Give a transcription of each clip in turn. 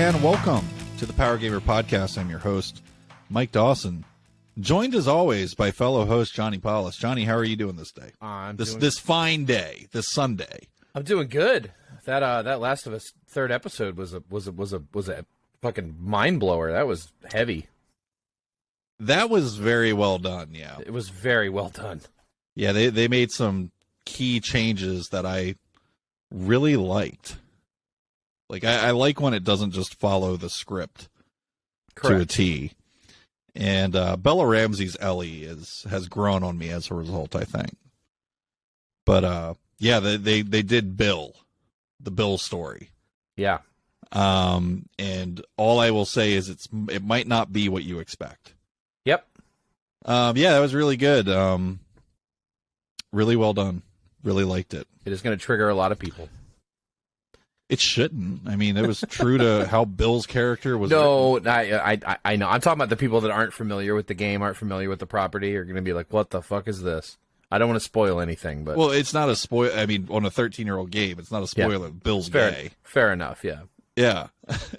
and welcome to the Power Gamer Podcast. I'm your host, Mike Dawson, joined as always by fellow host Johnny Paulus. Johnny, how are you doing this day? This fine day, this Sunday. I'm doing good. That Last of Us third episode was a fucking mind blower. That was heavy. That was very well done. Yeah, it was very well done. Yeah, they made some key changes that I really liked. Like, I like when it doesn't just follow the script to a T. And Bella Ramsey's Ellie has grown on me as a result, I think. But, yeah, they did the Bill story. Yeah. And all I will say is it might not be what you expect. Yep. Yeah, that was really good. Really well done. Really liked it. It is going to trigger a lot of people. It shouldn't. I mean, it was true to how Bill's character was. No, I know. I'm talking about the people that aren't familiar with the game, aren't familiar with the property, are going to be like, "What the fuck is this?" I don't want to spoil anything, but well, it's not a spoil. I mean, on a 13-year-old game, it's not a spoiler. Yeah. Bill's gay. Fair enough. Yeah. Yeah,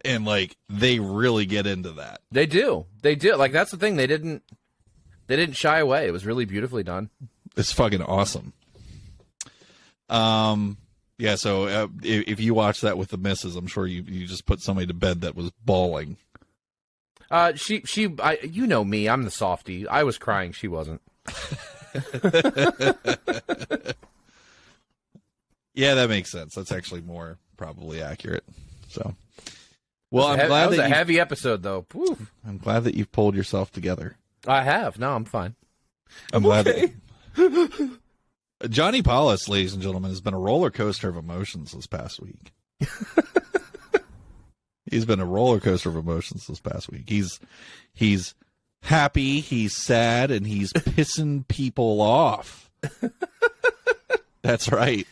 and like they really get into that. They do. Like that's the thing. They didn't shy away. It was really beautifully done. It's fucking awesome. Yeah, so if you watch that with the missus, I'm sure you just put somebody to bed that was bawling. You know me, I'm the softie. I was crying, she wasn't. Yeah, that makes sense. That's actually more probably accurate. So, well, I'm glad that was a heavy episode, though. Woof. I'm glad that you've pulled yourself together. I have. No, I'm fine. I'm glad okay. that. Johnny Paulus, ladies and gentlemen, has been a roller coaster of emotions this past week. He's been a roller coaster of emotions this past week. He's happy, he's sad, and he's pissing people off. That's right.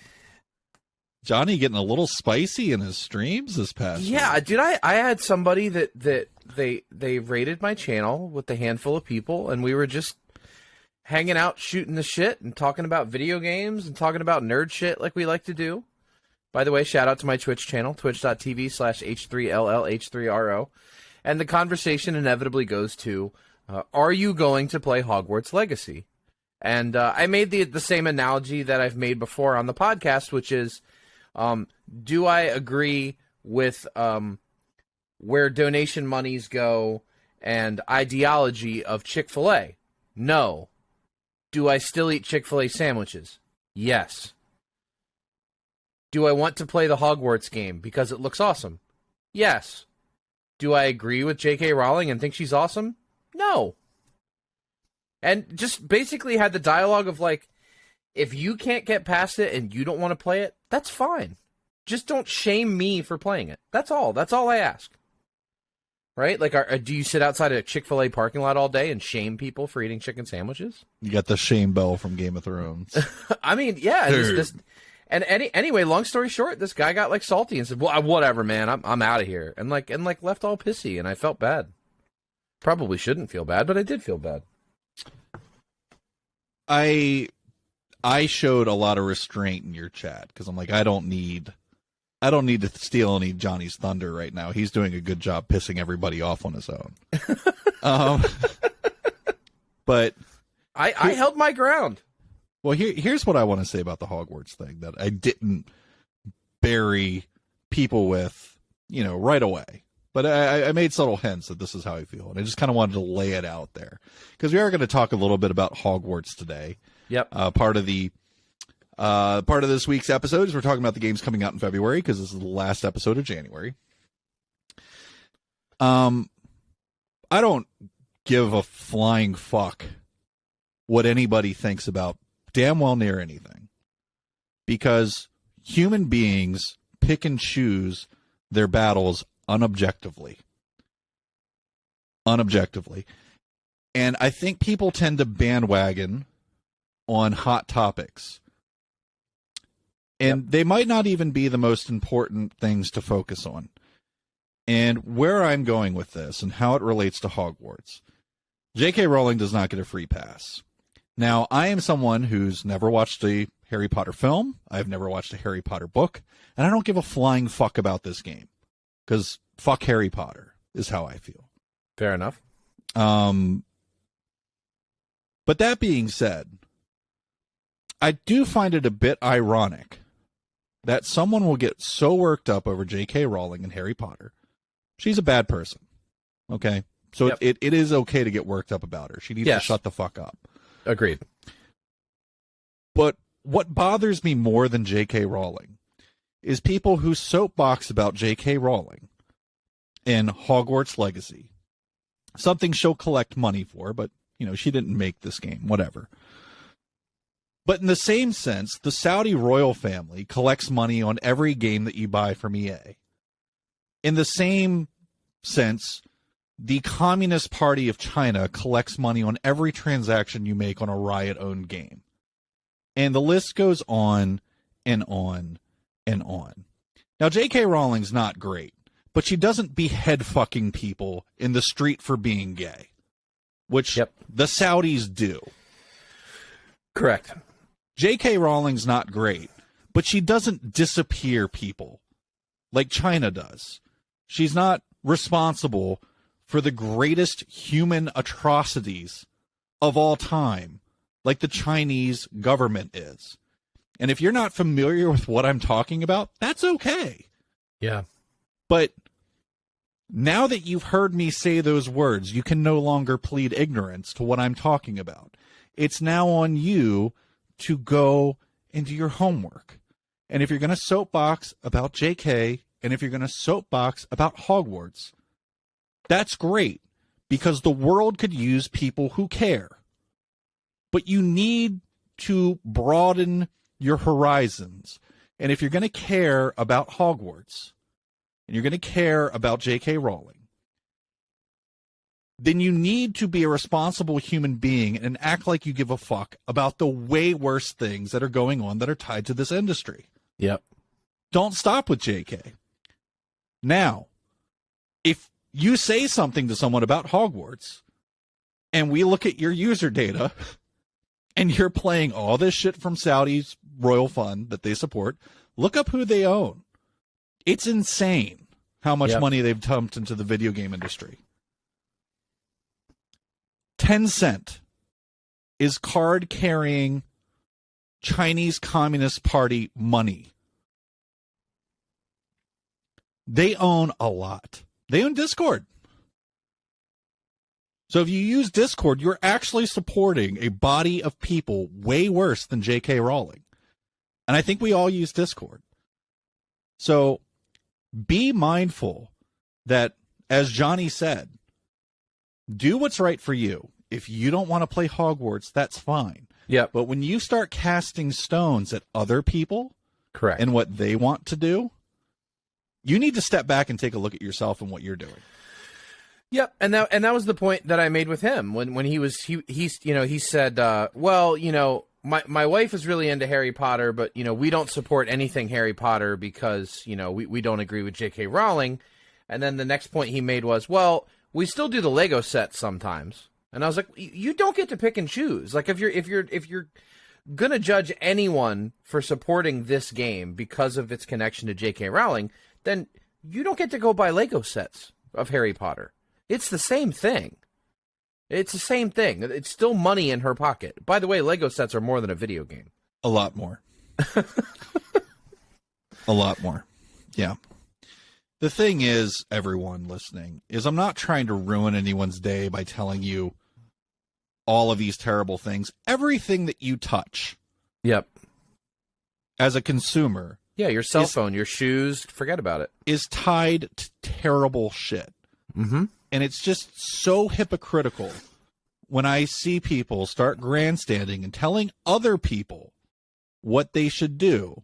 Johnny getting a little spicy in his streams this past week. Yeah, dude, I had somebody that they rated my channel with a handful of people, and we were just hanging out, shooting the shit, and talking about video games, and talking about nerd shit like we like to do. By the way, shout out to my Twitch channel, twitch.tv/H3LLH3RO. And the conversation inevitably goes to, are you going to play Hogwarts Legacy? And I made the same analogy that I've made before on the podcast, which is, do I agree with where donation monies go and ideology of Chick-fil-A? No. Do I still eat Chick-fil-A sandwiches? Yes. Do I want to play the Hogwarts game because it looks awesome? Yes. Do I agree with J.K. Rowling and think she's awesome? No. And just basically had the dialogue of like, if you can't get past it and you don't want to play it, that's fine. Just don't shame me for playing it. That's all. That's all I ask. Right? Like, do you sit outside a Chick-fil-A parking lot all day and shame people for eating chicken sandwiches? You got the shame bell from Game of Thrones. I mean, yeah. Anyway, long story short, this guy got like salty and said, "Well, whatever, man. I'm out of here," and left all pissy, and I felt bad. Probably shouldn't feel bad, but I did feel bad. I showed a lot of restraint in your chat because I'm like, I don't need to steal any Johnny's thunder right now. He's doing a good job pissing everybody off on his own. But I held my ground. Well, here's what I want to say about the Hogwarts thing that I didn't bury people with, right away. But I made subtle hints that this is how I feel, and I just kind of wanted to lay it out there because we are going to talk a little bit about Hogwarts today. Yep. Part of this week's episode is we're talking about the games coming out in February because this is the last episode of January. I don't give a flying fuck what anybody thinks about damn well near anything because human beings pick and choose their battles unobjectively. And I think people tend to bandwagon on hot topics. And they might not even be the most important things to focus on. And where I'm going with this and how it relates to Hogwarts, J.K. Rowling does not get a free pass. Now, I am someone who's never watched a Harry Potter film. I've never watched a Harry Potter book. And I don't give a flying fuck about this game. because fuck Harry Potter is how I feel. Fair enough. But that being said, I do find it a bit ironic that someone will get so worked up over J.K. Rowling and Harry Potter. She's a bad person. Okay? So Yep. it is okay to get worked up about her. She needs Yes. to shut the fuck up. Agreed. But what bothers me more than J.K. Rowling is people who soapbox about J.K. Rowling in Hogwarts Legacy. Something she'll collect money for, but, she didn't make this game, whatever. But in the same sense, the Saudi royal family collects money on every game that you buy from EA. In the same sense, the Communist Party of China collects money on every transaction you make on a Riot-owned game. And the list goes on and on and on. Now, J.K. Rowling's not great, but she doesn't behead fucking people in the street for being gay, which the Saudis do. Correct. J.K. Rowling's not great, but she doesn't disappear people like China does. She's not responsible for the greatest human atrocities of all time, like the Chinese government is. And if you're not familiar with what I'm talking about, that's okay. Yeah. But now that you've heard me say those words, you can no longer plead ignorance to what I'm talking about. It's now on you to go and do your homework. And if you're going to soapbox about JK, and if you're going to soapbox about Hogwarts, that's great, because the world could use people who care. But you need to broaden your horizons. And if you're going to care about Hogwarts, and you're going to care about J.K. Rowling, then you need to be a responsible human being and act like you give a fuck about the way worse things that are going on that are tied to this industry. Yep. Don't stop with J.K. Now, if you say something to someone about Hogwarts, and we look at your user data, and you're playing all this shit from Saudi's royal fund that they support, look up who they own. It's insane how much money they've dumped into the video game industry. Tencent is card-carrying Chinese Communist Party money. They own a lot. They own Discord. So if you use Discord, you're actually supporting a body of people way worse than J.K. Rowling. And I think we all use Discord. So be mindful that, as Johnny said, do what's right for you. If you don't want to play Hogwarts, that's fine. Yeah. But when you start casting stones at other people, correct, and what they want to do, you need to step back and take a look at yourself and what you're doing. Yep, and that was the point that I made with him when he said, well, my wife is really into Harry Potter, but we don't support anything Harry Potter because we don't agree with J.K. Rowling. And then the next point he made was, well, we still do the Lego sets sometimes. And I was like, you don't get to pick and choose. Like if you're gonna judge anyone for supporting this game because of its connection to J.K. Rowling, then you don't get to go buy Lego sets of Harry Potter. It's the same thing. It's the same thing. It's still money in her pocket. By the way, Lego sets are more than a video game. A lot more. A lot more. Yeah. The thing is, everyone listening, is I'm not trying to ruin anyone's day by telling you all of these terrible things. Everything that you touch. Yep. As a consumer. Yeah, your cell phone, your shoes, forget about it. Is tied to terrible shit. Mm-hmm. And it's just so hypocritical when I see people start grandstanding and telling other people what they should do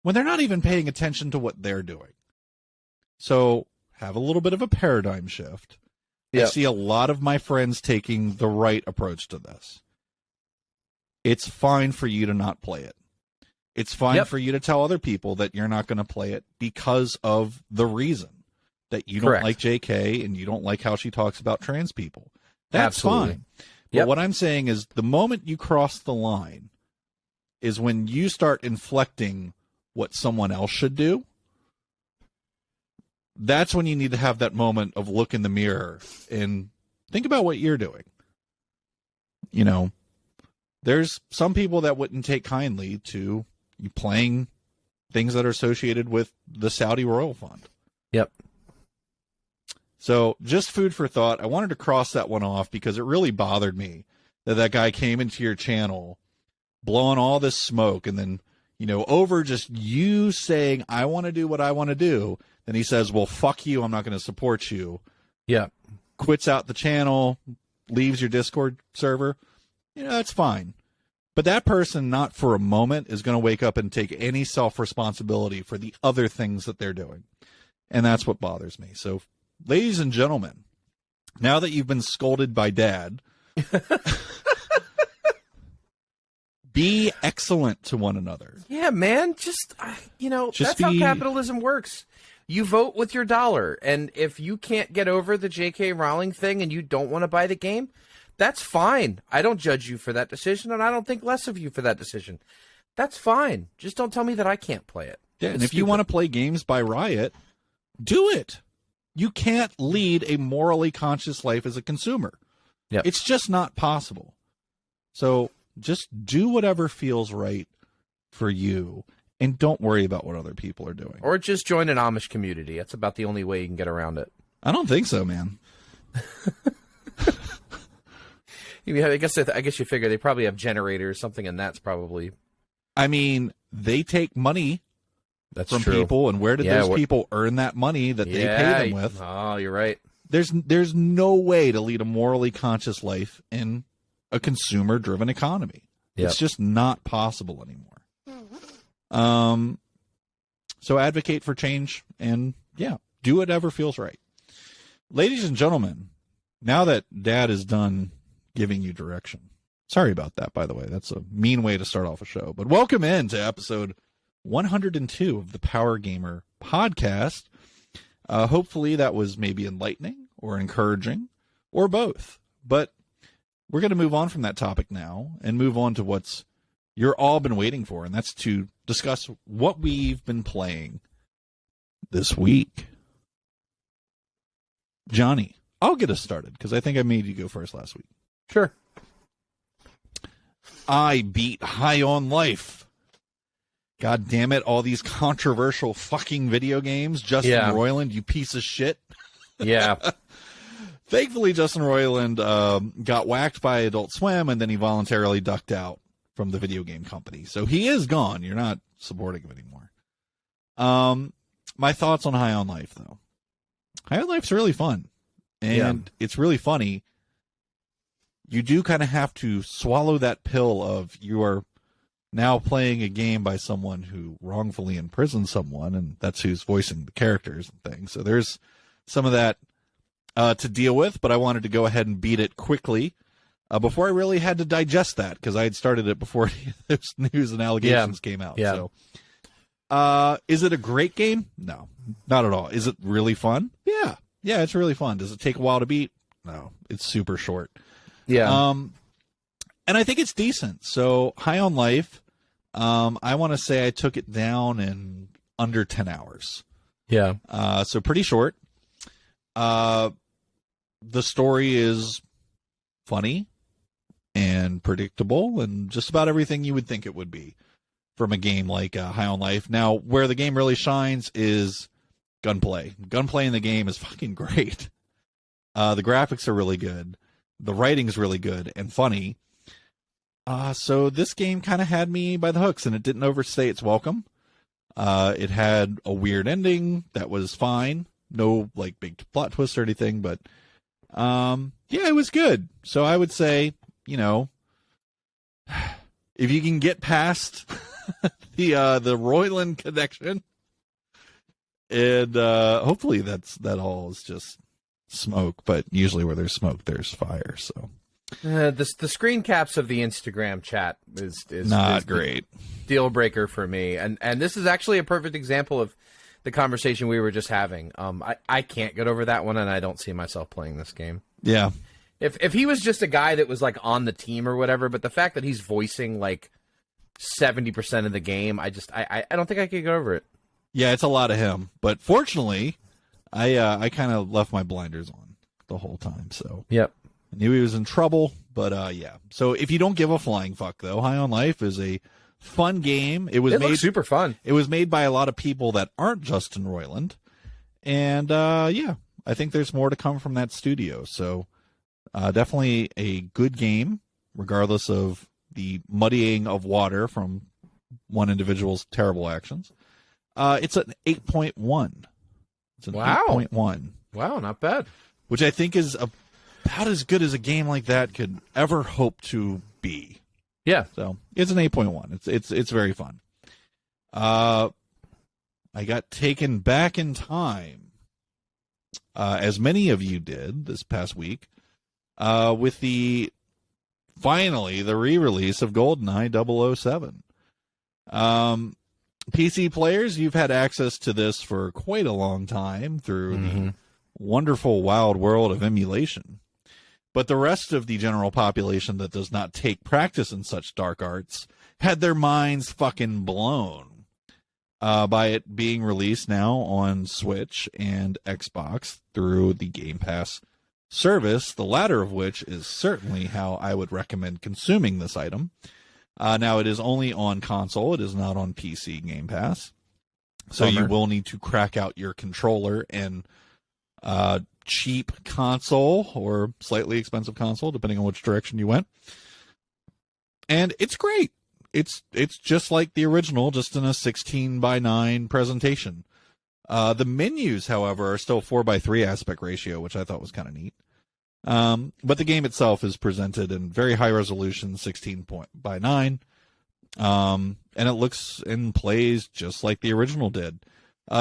when they're not even paying attention to what they're doing. So have a little bit of a paradigm shift. Yep. I see a lot of my friends taking the right approach to this. It's fine for you to not play it. It's fine for you to tell other people that you're not going to play it because of the reason that you don't like JK and you don't like how she talks about trans people. That's fine. But what I'm saying is the moment you cross the line is when you start inflecting what someone else should do. that's when you need to have that moment of look in the mirror and think about what you're doing. You know, there's some people that wouldn't take kindly to you playing things that are associated with the Saudi Royal Fund. Yep. So just food for thought. I wanted to cross that one off because it really bothered me that guy came into your channel blowing all this smoke, and then, you know, over just you saying, I want to do what I want to do. Then he says, well, fuck you. I'm not going to support you. Yeah. Quits out the channel, leaves your Discord server. You know, that's fine. But that person, not for a moment, is going to wake up and take any self-responsibility for the other things that they're doing. And that's what bothers me. So, ladies and gentlemen, now that you've been scolded by Dad, be excellent to one another. Yeah, man. Just that's how capitalism works. You vote with your dollar. And if you can't get over the J.K. Rowling thing and you don't want to buy the game, that's fine. I don't judge you for that decision, and I don't think less of you for that decision. That's fine. Just don't tell me that I can't play it. Yeah, and if you want to play games by Riot, do it. You can't lead a morally conscious life as a consumer. Yep. It's just not possible. So just do whatever feels right for you, and don't worry about what other people are doing. Or just join an Amish community. That's about the only way you can get around it. I don't think so, man. I guess you figure they probably have generators, something, and that's probably. I mean, they take money from true. people, and where did those people earn that money that they pay them with? Oh, you're right. There's no way to lead a morally conscious life in a consumer-driven economy. Yep. It's just not possible anymore. So advocate for change, and do whatever feels right. Ladies and gentlemen, now that Dad is done giving you direction. Sorry about that, by the way. That's a mean way to start off a show. But welcome in to episode 102 of the Power Gamer podcast. Hopefully that was maybe enlightening or encouraging or both. But we're going to move on from that topic now and move on to what's you're all been waiting for, and that's to discuss what we've been playing this week. Johnny, I'll get us started because I think I made you go first last week. Sure. I beat High on Life. God damn it, all these controversial fucking video games. Justin Roiland, you piece of shit. Yeah. Thankfully, Justin Roiland got whacked by Adult Swim, and then he voluntarily ducked out from the video game company. So he is gone. You're not supporting him anymore. My thoughts on High on Life, though. High on Life's really fun. And it's really funny. You do kind of have to swallow that pill of you are now playing a game by someone who wrongfully imprisoned someone, and that's who's voicing the characters and things. So there's some of that to deal with, but I wanted to go ahead and beat it quickly before I really had to digest that, because I had started it before those news and allegations came out. Yeah. So, is it a great game? No, not at all. Is it really fun? Yeah. Yeah, it's really fun. Does it take a while to beat? No, it's super short. Yeah. And I think it's decent. So High on Life, I want to say I took it down in under 10 hours. Yeah. So pretty short. The story is funny and predictable and just about everything you would think it would be from a game like High on Life. Now, where the game really shines is gunplay. Gunplay in the game is fucking great. The graphics are really good. The writing's really good and funny. So this game kind of had me by the hooks, and it didn't overstay its welcome. It had a weird ending that was fine. No, like, big plot twist or anything, but it was good. So I would say, if you can get past the Roiland connection, and hopefully that all is just smoke, but usually where there's smoke, there's fire. So the screen caps of the Instagram chat is not great. Deal breaker for me, and this is actually a perfect example of the conversation we were just having. I can't get over that one, and I don't see myself playing this game. Yeah. If he was just a guy that was like on the team or whatever, but the fact that he's voicing like 70% of the game, I don't think I could get over it. Yeah, it's a lot of him. But fortunately, I kind of left my blinders on the whole time, so Yep. I knew he was in trouble. But yeah, so if you don't give a flying fuck, though, High on Life is a fun game. It looks super fun. It was made by a lot of people that aren't Justin Roiland, and yeah, I think there's more to come from that studio. So definitely a good game, regardless of the muddying of water from one individual's terrible actions. It's an 8.1. It's an 8.1. Wow, not bad. Which I think is about as good as a game like that could ever hope to be. Yeah. So it's an 8.1. It's very fun. I got taken back in time, as many of you did this past week, with finally the re-release of GoldenEye 007. PC players, you've had access to this for quite a long time through the wonderful wild world of emulation. But the rest of the general population that does not take practice in such dark arts had their minds fucking blown by it being released now on Switch and Xbox through the Game Pass service, the latter of which is certainly how I would recommend consuming this item. Now, it is only on console. It is not on PC Game Pass. So you will need to crack out your controller and cheap console or slightly expensive console, depending on which direction you went. And it's great. It's just like the original, just in a 16:9 presentation. The menus, however, are still 4:3 aspect ratio, which I thought was kind of neat. But the game itself is presented in very high resolution, 16:9, and it looks and plays just like the original did,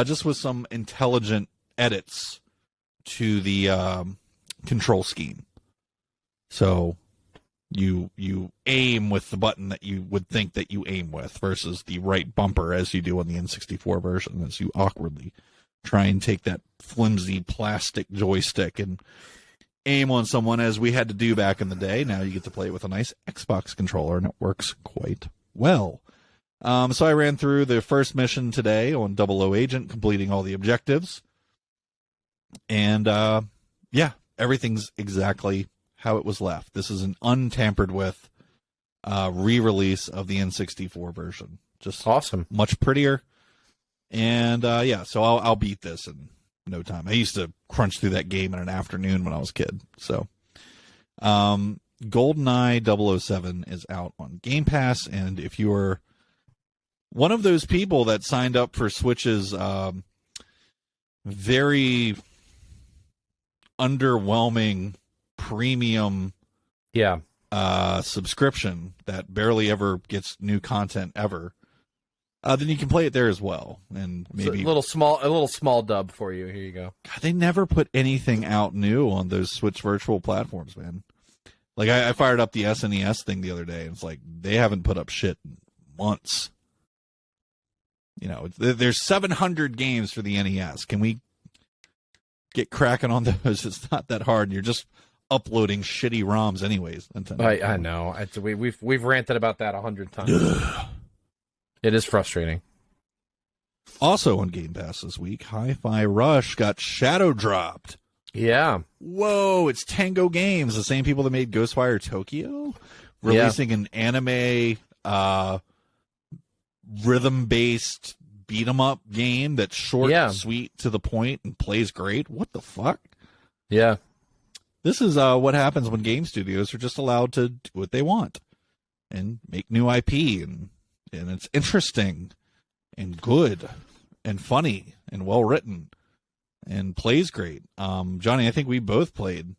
just with some intelligent edits to the control scheme. So you aim with the button that you would think that you aim with versus the right bumper as you do on the N64 version, as you awkwardly try and take that flimsy plastic joystick and aim on someone, as we had to do back in the day. Now you get to play it with a nice Xbox controller, and it works quite well. So I ran through the first mission today on 00 Agent, completing all the objectives. And yeah, everything's exactly how it was left. This is an untampered with re-release of the N64 version. Just awesome. Much prettier. And yeah, so I'll beat this in no time. I used to crunch through that game in an afternoon when I was a kid. So GoldenEye 007 is out on Game Pass, and if you're one of those people that signed up for Switch's very underwhelming premium subscription that barely ever gets new content ever, then you can play it there as well. And maybe a little small dub for you. Here you go. God, they never put anything out new on those Switch virtual platforms, man. Like I fired up the SNES thing the other day, and it's like they haven't put up shit in months. You know, there's 700 games for the NES. Can we get cracking on those? It's not that hard. And you're just uploading shitty ROMs anyways. I know. We've ranted about that 100 times. It is frustrating. Also on Game Pass this week, Hi-Fi Rush got shadow dropped. Yeah. Whoa, it's Tango Games, the same people that made Ghostwire Tokyo, releasing an anime rhythm-based beat-em-up game that's short, sweet, to the point, and plays great. What the fuck? Yeah. This is what happens when game studios are just allowed to do what they want and make new IP, and it's interesting and good and funny and well-written and plays great. Johnny, I think we both played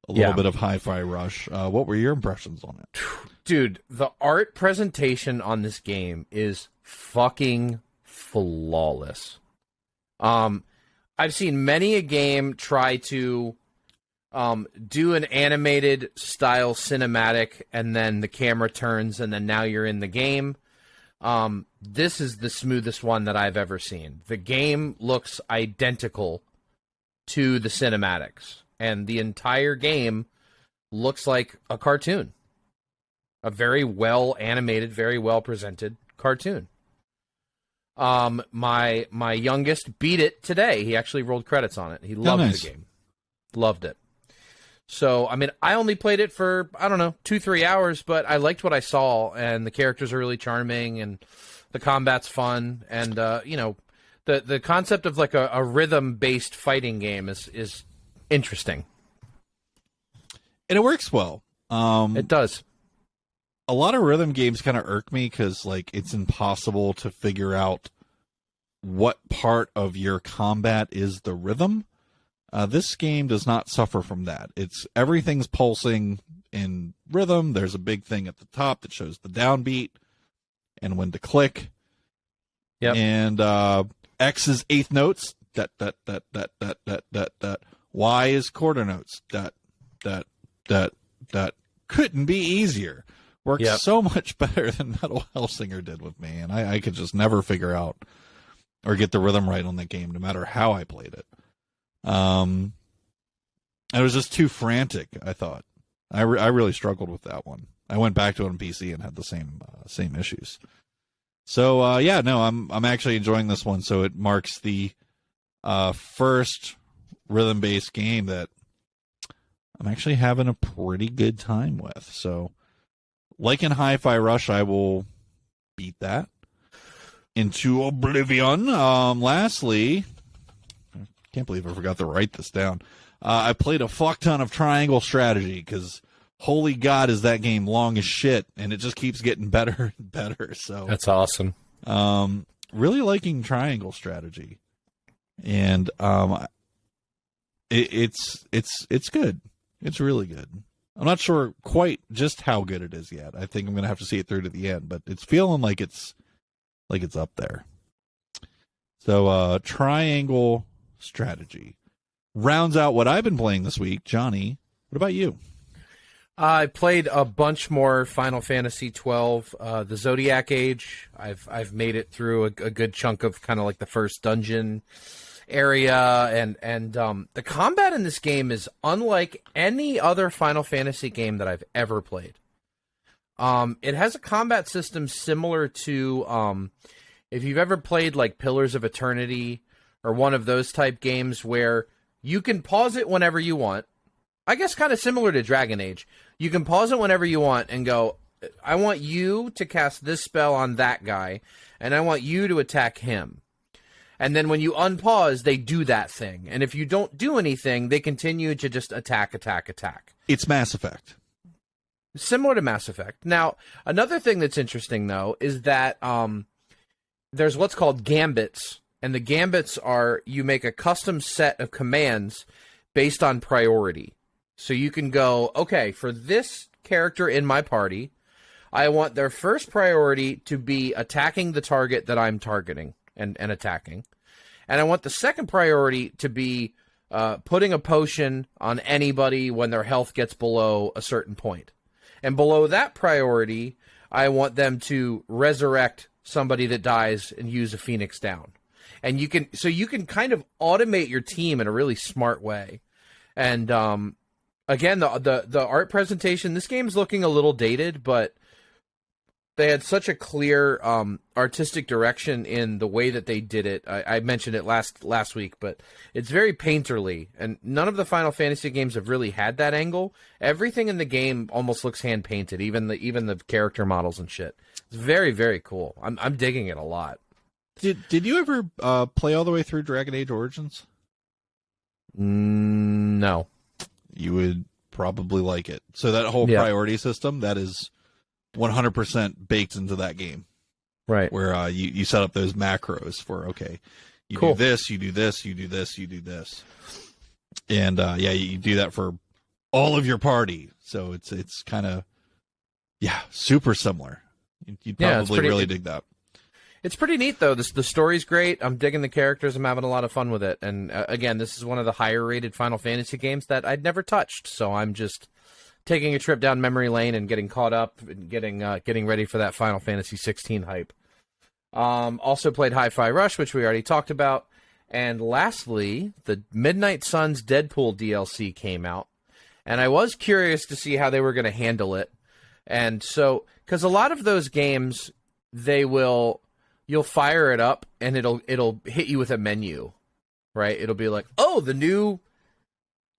a little bit of Hi-Fi Rush. What were your impressions on it? Dude, the art presentation on this game is fucking flawless. I've seen many a game try to do an animated style cinematic, and then the camera turns, and then now you're in the game. This is the smoothest one that I've ever seen. The game looks identical to the cinematics, and the entire game looks like a cartoon. A very well animated, very well presented cartoon. My youngest beat it today. He actually rolled credits on it. He loved nice. the game. Loved it. So, I mean, I only played it for, I don't know, 2-3 hours, but I liked what I saw, and the characters are really charming, and the combat's fun, and, the concept of like a rhythm-based fighting game is interesting. And it works well. It does. A lot of rhythm games kind of irk me because, like, it's impossible to figure out what part of your combat is the rhythm. This game does not suffer from that. Everything's pulsing in rhythm. There's a big thing at the top that shows the downbeat and when to click. Yep. And X is eighth notes. That. Y is quarter notes. That. Couldn't be easier. Works so much better than Metal Hellsinger did with me, and I could just never figure out or get the rhythm right on the game, no matter how I played it. It was just too frantic, I thought. I really struggled with that one. I went back to it on PC and had the same issues. So I'm actually enjoying this one. So it marks the first rhythm-based game that I'm actually having a pretty good time with. So, like in Hi-Fi Rush, I will beat that into oblivion. Lastly, I can't believe I forgot to write this down. I played a fuck ton of Triangle Strategy because holy God, is that game long as shit, and it just keeps getting better and better. So that's awesome. Really liking Triangle Strategy, and it's good. It's really good. I'm not sure quite just how good it is yet. I think I'm gonna have to see it through to the end, but it's feeling like it's up there. So Triangle Strategy rounds out what I've been playing this week. Johnny, what about you? I played a bunch more Final Fantasy XII, the Zodiac Age. I've made it through a good chunk of kind of like the first dungeon area, and the combat in this game is unlike any other Final Fantasy game that I've ever played. It has a combat system similar to if you've ever played like Pillars of Eternity or one of those type games where you can pause it whenever you want. I guess kind of similar to Dragon Age. You can pause it whenever you want and go, I want you to cast this spell on that guy, and I want you to attack him. And then when you unpause, they do that thing. And if you don't do anything, they continue to just attack. It's Mass Effect. Similar to Mass Effect. Now, another thing that's interesting, though, is that there's what's called gambits. And the gambits are you make a custom set of commands based on priority. So you can go, okay, for this character in my party, I want their first priority to be attacking the target that I'm targeting and attacking. And I want the second priority to be putting a potion on anybody when their health gets below a certain point. And below that priority, I want them to resurrect somebody that dies and use a Phoenix Down. And you can kind of automate your team in a really smart way. And again, the art presentation, this game's looking a little dated, but they had such a clear artistic direction in the way that they did it. I mentioned it last week, but it's very painterly, and none of the Final Fantasy games have really had that angle. Everything in the game almost looks hand painted, even the character models and shit. It's very, very cool. I'm digging it a lot. Did you ever play all the way through Dragon Age Origins? No. You would probably like it. So that whole priority system, that is 100% baked into that game. Right. Where you set up those macros for, okay, you do this, you do this, you do this, you do this. And you do that for all of your party. So it's kind of, super similar. You'd probably really dig that. It's pretty neat, though. The story's great. I'm digging the characters. I'm having a lot of fun with it. And again, this is one of the higher-rated Final Fantasy games that I'd never touched. So I'm just taking a trip down memory lane and getting caught up and getting ready for that Final Fantasy 16 hype. Also played Hi-Fi Rush, which we already talked about. And lastly, the Midnight Suns Deadpool DLC came out. And I was curious to see how they were going to handle it. And so, because a lot of those games, they will you'll fire it up and it'll hit you with a menu, right? It'll be like, oh, the new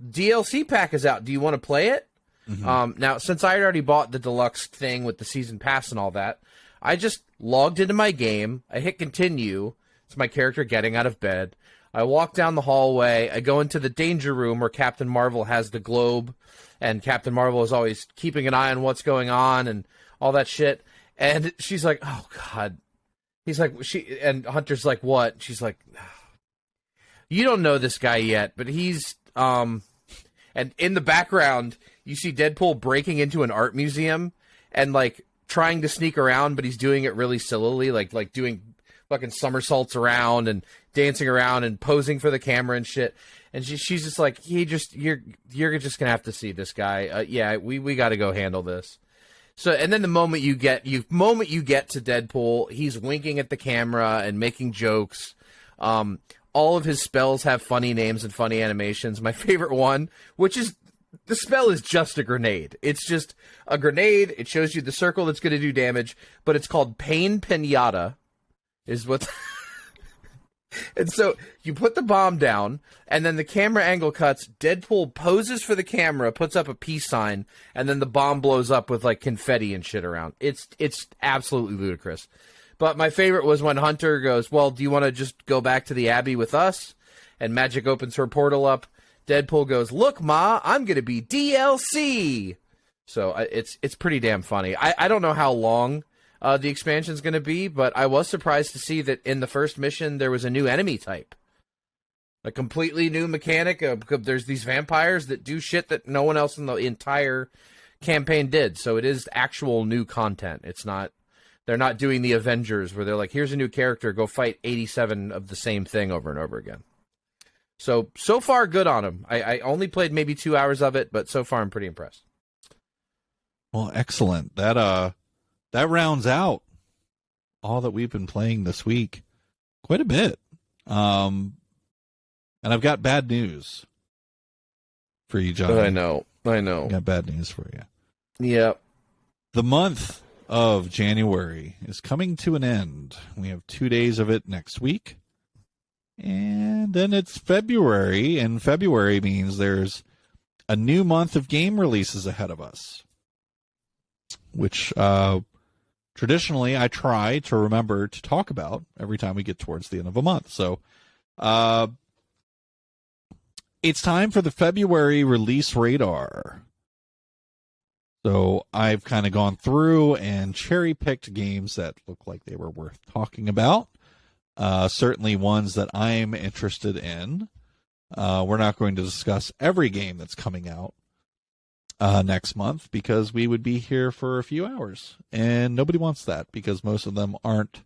DLC pack is out. Do you want to play it? Mm-hmm. Now, since I already bought the deluxe thing with the season pass and all that, I just logged into my game. I hit continue. It's my character getting out of bed. I walk down the hallway. I go into the danger room where Captain Marvel has the globe, and Captain Marvel is always keeping an eye on what's going on and all that shit. And she's like, "Oh God." He's like, and Hunter's like, "What?" She's like, "You don't know this guy yet, but he's And in the background, you see Deadpool breaking into an art museum and like trying to sneak around, but he's doing it really sillily, like doing fucking somersaults around and dancing around and posing for the camera and shit. And she's just like, you're just gonna have to see this guy. Yeah, we got to go handle this. So, and then the moment you get to Deadpool, he's winking at the camera and making jokes. All of his spells have funny names and funny animations. My favorite one, which is the spell is just a grenade. It's just a grenade. It shows you the circle that's going to do damage, but it's called Pain Pinata, is what. And so you put the bomb down, and then the camera angle cuts. Deadpool poses for the camera, puts up a peace sign, and then the bomb blows up with like confetti and shit around. It's absolutely ludicrous. But my favorite was when Hunter goes, "Well, do you want to just go back to the Abbey with us?" And Magic opens her portal up. Deadpool goes, "Look, Ma, I'm going to be DLC." So it's pretty damn funny. I don't know how long the expansion's going to be, but I was surprised to see that in the first mission there was a new enemy type. A completely new mechanic. There's these vampires that do shit that no one else in the entire campaign did. So it is actual new content. It's not... They're not doing the Avengers where they're like, here's a new character, go fight 87 of the same thing over and over again. So far, good on him. I only played maybe 2 hours of it, but so far I'm pretty impressed. Well, excellent. That rounds out all that we've been playing this week. Quite a bit. And I've got bad news for you, John. I know. I've got bad news for you. Yep. The month of January is coming to an end. We have 2 days of it next week. And then it's February, and February means there's a new month of game releases ahead of us, which traditionally I try to remember to talk about every time we get towards the end of a month. So it's time for the February release radar. So I've kind of gone through and cherry-picked games that look like they were worth talking about. Certainly ones that I'm interested in. We're not going to discuss every game that's coming out next month because we would be here for a few hours. And nobody wants that because most of them aren't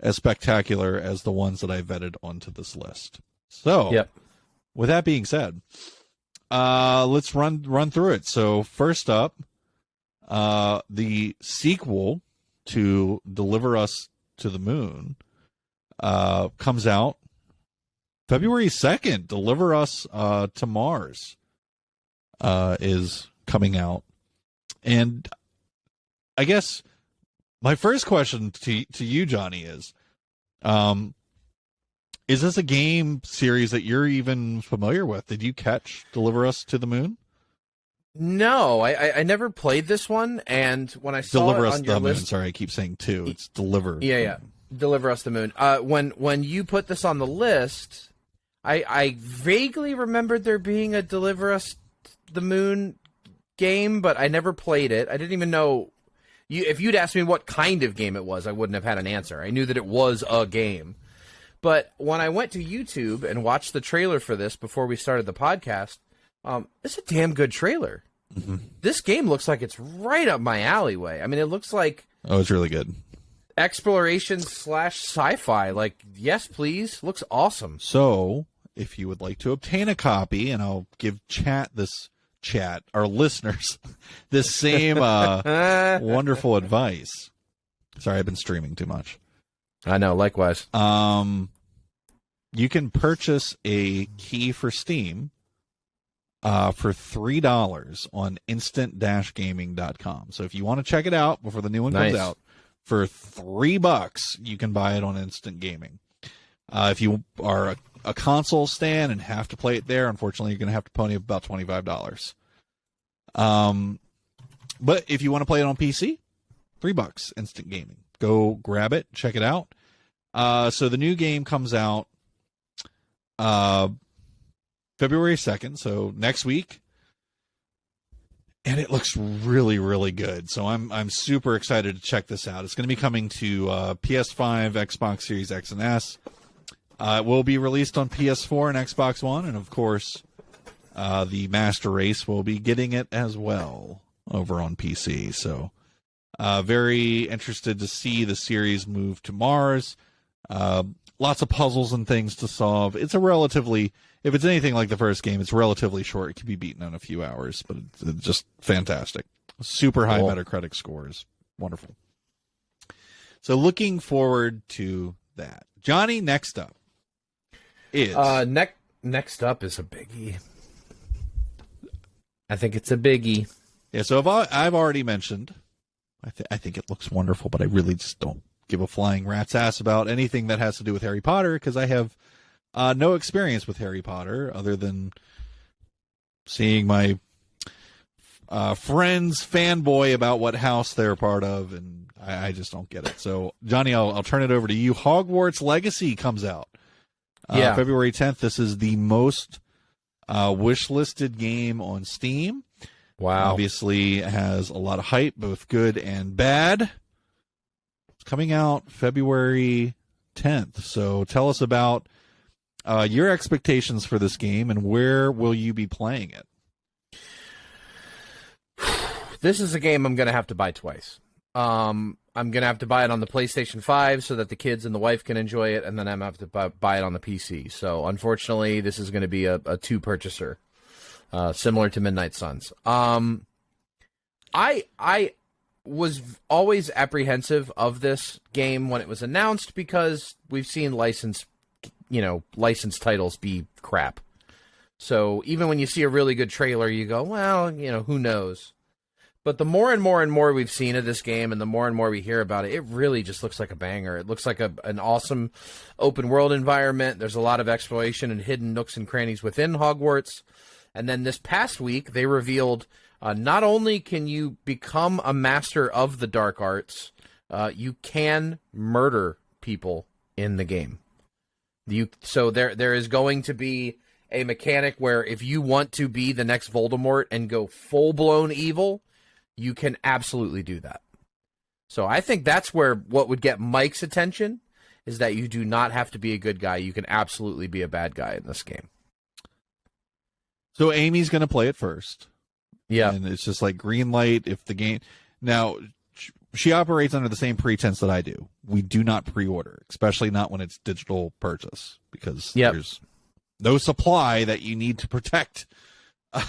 as spectacular as the ones that I vetted onto this list. So, With that being said... let's run through it. So first up, the sequel to Deliver Us to the Moon comes out February 2nd. Deliver Us to Mars is coming out. And I guess my first question to you, Johnny, is this a game series that you're even familiar with? Did you catch Deliver Us to the Moon? No, I never played this one, and when I saw Deliver it Us on your the list... Moon. Sorry, I keep saying two. It's Deliver. Yeah. Deliver Us the Moon. When you put this on the list, I vaguely remembered there being a Deliver Us the Moon game, but I never played it. I didn't even know... If you'd asked me what kind of game it was, I wouldn't have had an answer. I knew that it was a game. But when I went to YouTube and watched the trailer for this before we started the podcast, it's a damn good trailer. Mm-hmm. This game looks like it's right up my alleyway. I mean, it looks like... Oh, it's really good. Exploration / sci-fi. Like, yes, please. Looks awesome. So, if you would like to obtain a copy, and I'll give our listeners, this same wonderful advice. Sorry, I've been streaming too much. I know, likewise. You can purchase a key for Steam for $3 on instant-gaming.com. So if you want to check it out before the new one comes out, For $3, you can buy it on Instant Gaming. If you are a console stand and have to play it there, unfortunately, you're going to have to pony up about $25. But if you want to play it on PC, $3, Instant Gaming. Go grab it, check it out. So the new game comes out February 2nd, so next week. And it looks really, really good. So I'm super excited to check this out. It's going to be coming to PS5, Xbox Series X and S. It will be released on PS4 and Xbox One. And, of course, the Master Race will be getting it as well over on PC. So very interested to see the series move to Mars. Lots of puzzles and things to solve. It's a relatively... If it's anything like the first game, it's relatively short. It can be beaten in a few hours, but it's just fantastic. Super high Metacritic scores. Wonderful. So looking forward to that. Johnny, next up is... next up is a biggie. I think it's a biggie. Yeah, so I've already mentioned, I think it looks wonderful, but I really just don't give a flying rat's ass about anything that has to do with Harry Potter, because I have... no experience with Harry Potter other than seeing my friends fanboy about what house they're part of, and I just don't get it. So, Johnny, I'll turn it over to you. Hogwarts Legacy comes out February 10th. This is the most wish-listed game on Steam. Wow. Obviously, it has a lot of hype, both good and bad. It's coming out February 10th. So, tell us about... your expectations for this game, and where will you be playing it? This is a game I'm going to have to buy twice. I'm going to have to buy it on the PlayStation 5 so that the kids and the wife can enjoy it, and then I'm going to have to buy it on the PC. So, unfortunately, this is going to be a two-purchaser, similar to Midnight Suns. I was always apprehensive of this game when it was announced because we've seen licensed titles be crap. So even when you see a really good trailer, you go, well, who knows? But the more and more we've seen of this game and the more and more we hear about it, it really just looks like a banger. It looks like an awesome open world environment. There's a lot of exploration and hidden nooks and crannies within Hogwarts. And then this past week, they revealed not only can you become a master of the dark arts, you can murder people in the game. So there is going to be a mechanic where if you want to be the next Voldemort and go full-blown evil, you can absolutely do that. So I think that's where what would get Mike's attention is that you do not have to be a good guy. You can absolutely be a bad guy in this game. So Amy's going to play it first. Yeah. And it's just like green light if the game... Now... She operates under the same pretense that I do. We do not pre-order, especially not when it's digital purchase, because there's no supply that you need to protect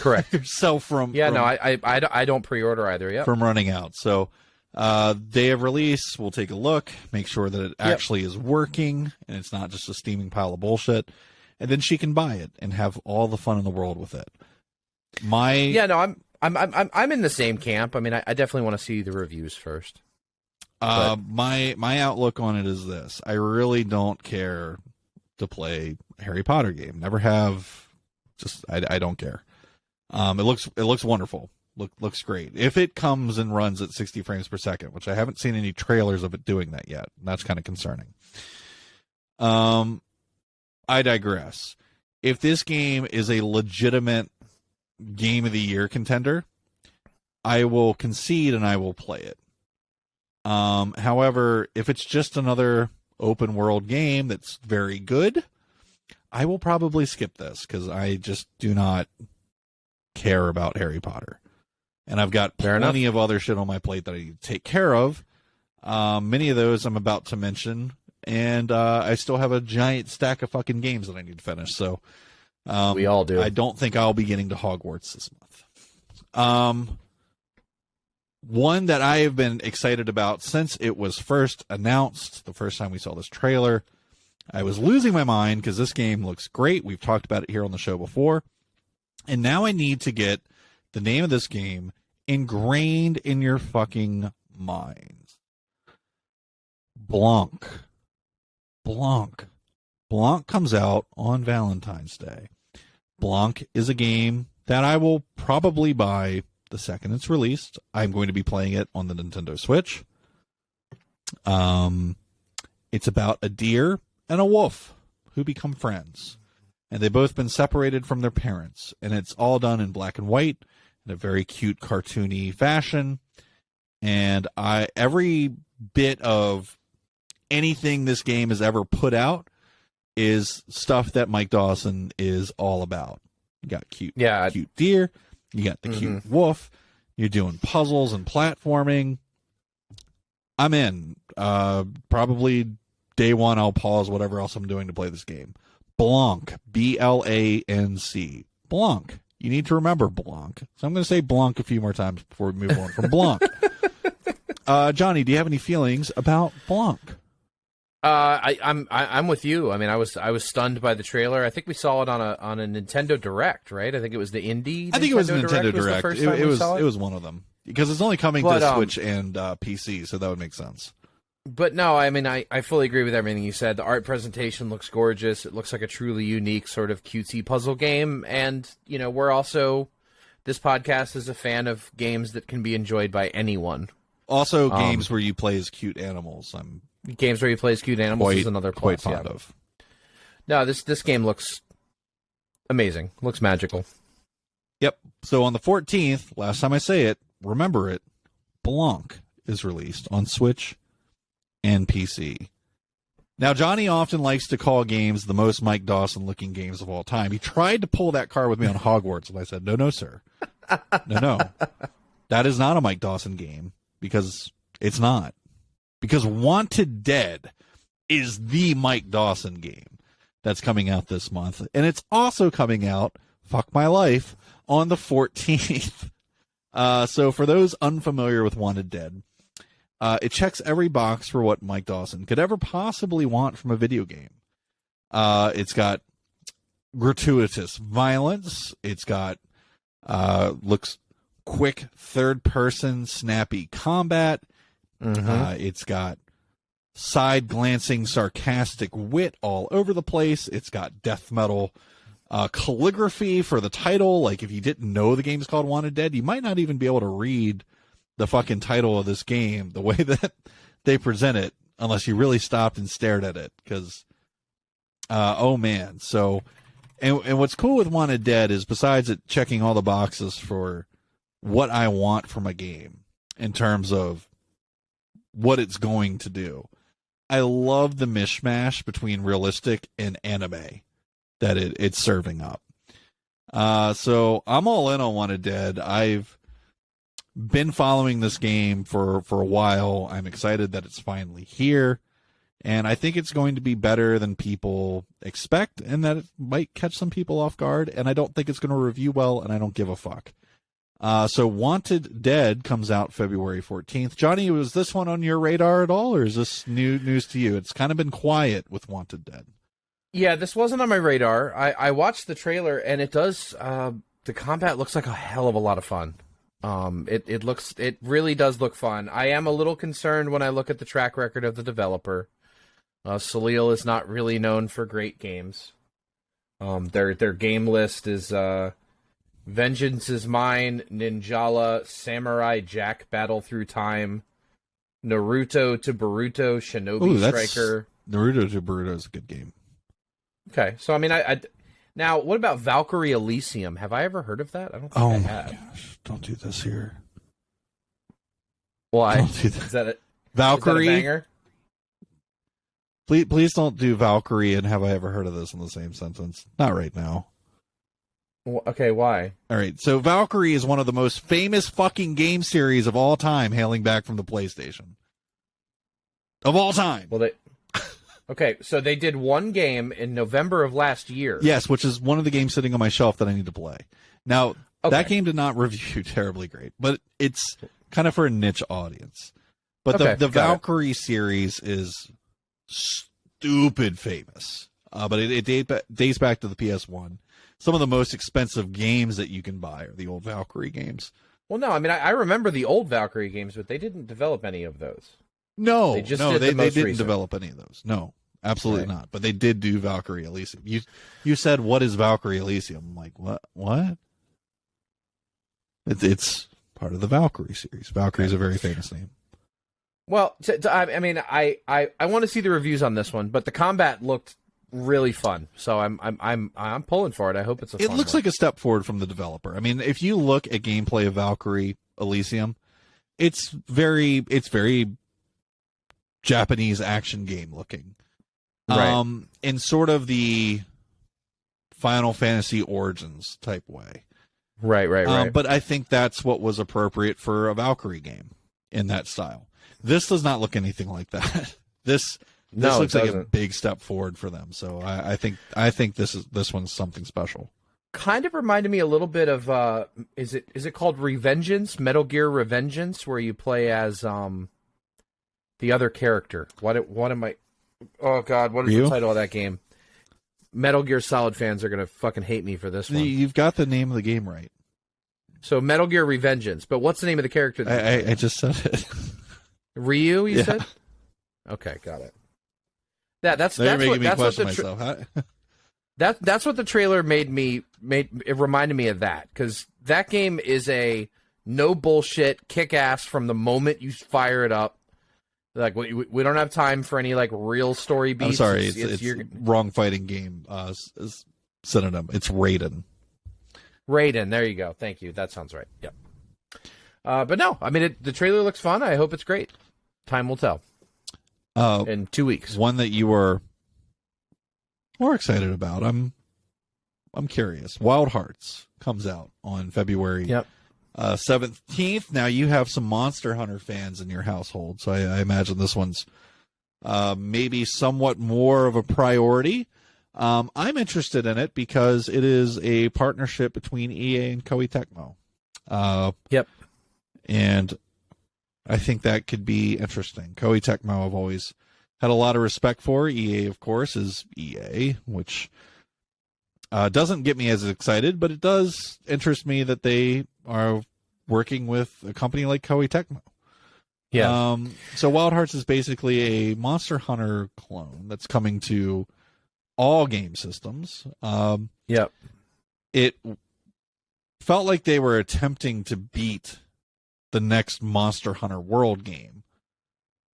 yourself from. Yeah, no, I don't pre-order either. Yeah, from running out. So, day of release, we'll take a look, make sure that it actually is working, and it's not just a steaming pile of bullshit, and then she can buy it and have all the fun in the world with it. I'm in the same camp. I mean, I definitely want to see the reviews first. My outlook on it is this: I really don't care to play a Harry Potter game. Never have. Just I don't care. It looks wonderful. Looks great. If it comes and runs at 60 frames per second, which I haven't seen any trailers of it doing that yet, that's kind of concerning. I digress. If this game is a legitimate Game of the Year contender, I will concede and I will play it. However, if it's just another open world game that's very good, I will probably skip this because I just do not care about Harry Potter. And I've got plenty of other shit on my plate that I need to take care of. Many of those I'm about to mention, and I still have a giant stack of fucking games that I need to finish. So we all do. I don't think I'll be getting to Hogwarts this month. One that I have been excited about since it was first announced, the first time we saw this trailer, I was losing my mind because this game looks great. We've talked about it here on the show before. And now I need to get the name of this game ingrained in your fucking minds. Blanc. Blanc. Blanc comes out on Valentine's Day. Blanc is a game that I will probably buy the second it's released. I'm going to be playing it on the Nintendo Switch. It's about a deer and a wolf who become friends. And they've both been separated from their parents. And it's all done in black and white in a very cute, cartoony fashion. And every bit of anything this game has ever put out is stuff that Mike Dawson is all about. You got cute deer. You got the cute wolf. You're doing puzzles and platforming. I'm in. Probably day one, I'll pause whatever else I'm doing to play this game. Blanc. B-L-A-N-C. Blanc. You need to remember Blanc. So I'm going to say Blanc a few more times before we move on from Blanc. Johnny, do you have any feelings about Blanc? I'm with you. I mean, I was stunned by the trailer. I think we saw it on a Nintendo Direct, right? I think it was the indie. I think it was Nintendo Nintendo Direct. It was one of them because it's only coming to Switch and PC, so that would make sense. But no, I mean, I fully agree with everything you said. The art presentation looks gorgeous. It looks like a truly unique sort of cutesy puzzle game, and we're also, this podcast is a fan of games that can be enjoyed by anyone. Also, games where you play as cute animals. Games where you play as cute animals is another quite plus, fond of. No, this game looks amazing. Looks magical. Yep. So on the 14th, last time I say it, remember it, Blanc is released on Switch and PC. Now, Johnny often likes to call games the most Mike Dawson-looking games of all time. He tried to pull that card with me on Hogwarts, and I said, no, sir. No. That is not a Mike Dawson game, because it's not. Because Wanted Dead is the Mike Dawson game that's coming out this month. And it's also coming out, fuck my life, on the 14th. So for those unfamiliar with Wanted Dead, it checks every box for what Mike Dawson could ever possibly want from a video game. It's got gratuitous violence. It's got looks quick third-person snappy combat. It's got side-glancing sarcastic wit all over the place. It's got death metal calligraphy for the title. Like, if you didn't know the game's called Wanted Dead, you might not even be able to read the fucking title of this game the way that they present it unless you really stopped and stared at it. Because, oh man. So, and what's cool with Wanted Dead is, besides it checking all the boxes for what I want from a game in terms of what it's going to do, I love the mishmash between realistic and anime that it's serving up. So I'm all in on Wanted Dead. I've been following this game for a while. I'm excited that it's finally here, and I think it's going to be better than people expect, and that it might catch some people off guard, and I don't think it's going to review well, and I don't give a fuck. So Wanted Dead comes out February 14th. Johnny, was this one on your radar at all, or is this news to you? It's kind of been quiet with Wanted Dead. Yeah, this wasn't on my radar. I watched the trailer, and it does, the combat looks like a hell of a lot of fun. It really does look fun. I am a little concerned when I look at the track record of the developer. Soleil is not really known for great games. Their game list is, Vengeance is Mine, Ninjala, Samurai Jack Battle Through Time, Naruto to Boruto, Shinobi Striker. Naruto to Boruto is a good game. Okay, so I mean, now what about Valkyrie Elysium? Have I ever heard of that? I don't think I have. Oh my gosh, don't do this here. Why? Don't do that. Is that Valkyrie? Is that a banger? Please don't do Valkyrie and have I ever heard of this in the same sentence. Not right now. Okay, why? All right, so Valkyrie is one of the most famous fucking game series of all time, hailing back from the PlayStation. Of all time. Well, okay, so they did one game in November of last year. Yes, which is one of the games sitting on my shelf that I need to play. Now, that game did not review terribly great, but it's kind of for a niche audience. But the Valkyrie series is stupid famous. But it dates back to the PS1. Some of the most expensive games that you can buy are the old Valkyrie games. Well, no, I mean, I remember the old Valkyrie games, but they didn't develop any of those. No, They just no, did the they most didn't recent. develop any of those. No, absolutely Right. not. But they did do Valkyrie Elysium. You said, what is Valkyrie Elysium? I'm like, what? What? It's part of the Valkyrie series. Valkyrie is a very famous name. Well, I mean, I want to see the reviews on this one, but the combat looked really fun, so I'm pulling for it. I hope it's a. It fun looks one. like a step forward from the developer. I mean, if you look at gameplay of Valkyrie Elysium, it's very Japanese action game looking. Right. In sort of the Final Fantasy Origins type way. Right. But I think that's what was appropriate for a Valkyrie game in that style. This does not look anything like that. This looks like a big step forward for them. So I think this one's something special. Kind of reminded me a little bit of is it called Revengeance? Metal Gear Revengeance, where you play as the other character. What am I? Oh God, what is Ryu? the title of that game? Metal Gear Solid fans are gonna fucking hate me for this one. You've got the name of the game right. So Metal Gear Revengeance, but what's the name of the character? I just said it. Ryu, you Yeah. said? Okay, got it. Yeah, that's Now you're what making me that's what question the myself. Huh? that's what the trailer made. It reminded me of that, because that game is a no bullshit kick ass from the moment you fire it up. Like we don't have time for any like real story beats. I'm sorry, it's wrong fighting game synonym. It's Raiden. Raiden. There you go. Thank you. That sounds right. Yep. But no, I mean the trailer looks fun. I hope it's great. Time will tell. In 2 weeks. One that you were more excited about. I'm curious. Wild Hearts comes out on February 17th. Now you have some Monster Hunter fans in your household, so I imagine this one's maybe somewhat more of a priority. I'm interested in it because it is a partnership between EA and Koei Tecmo. And I think that could be interesting. Koei Tecmo I've always had a lot of respect for. EA, of course, is EA, which doesn't get me as excited, but it does interest me that they are working with a company like Koei Tecmo. Yeah. So Wild Hearts is basically a Monster Hunter clone that's coming to all game systems. It felt like they were attempting to beat the next Monster Hunter World game.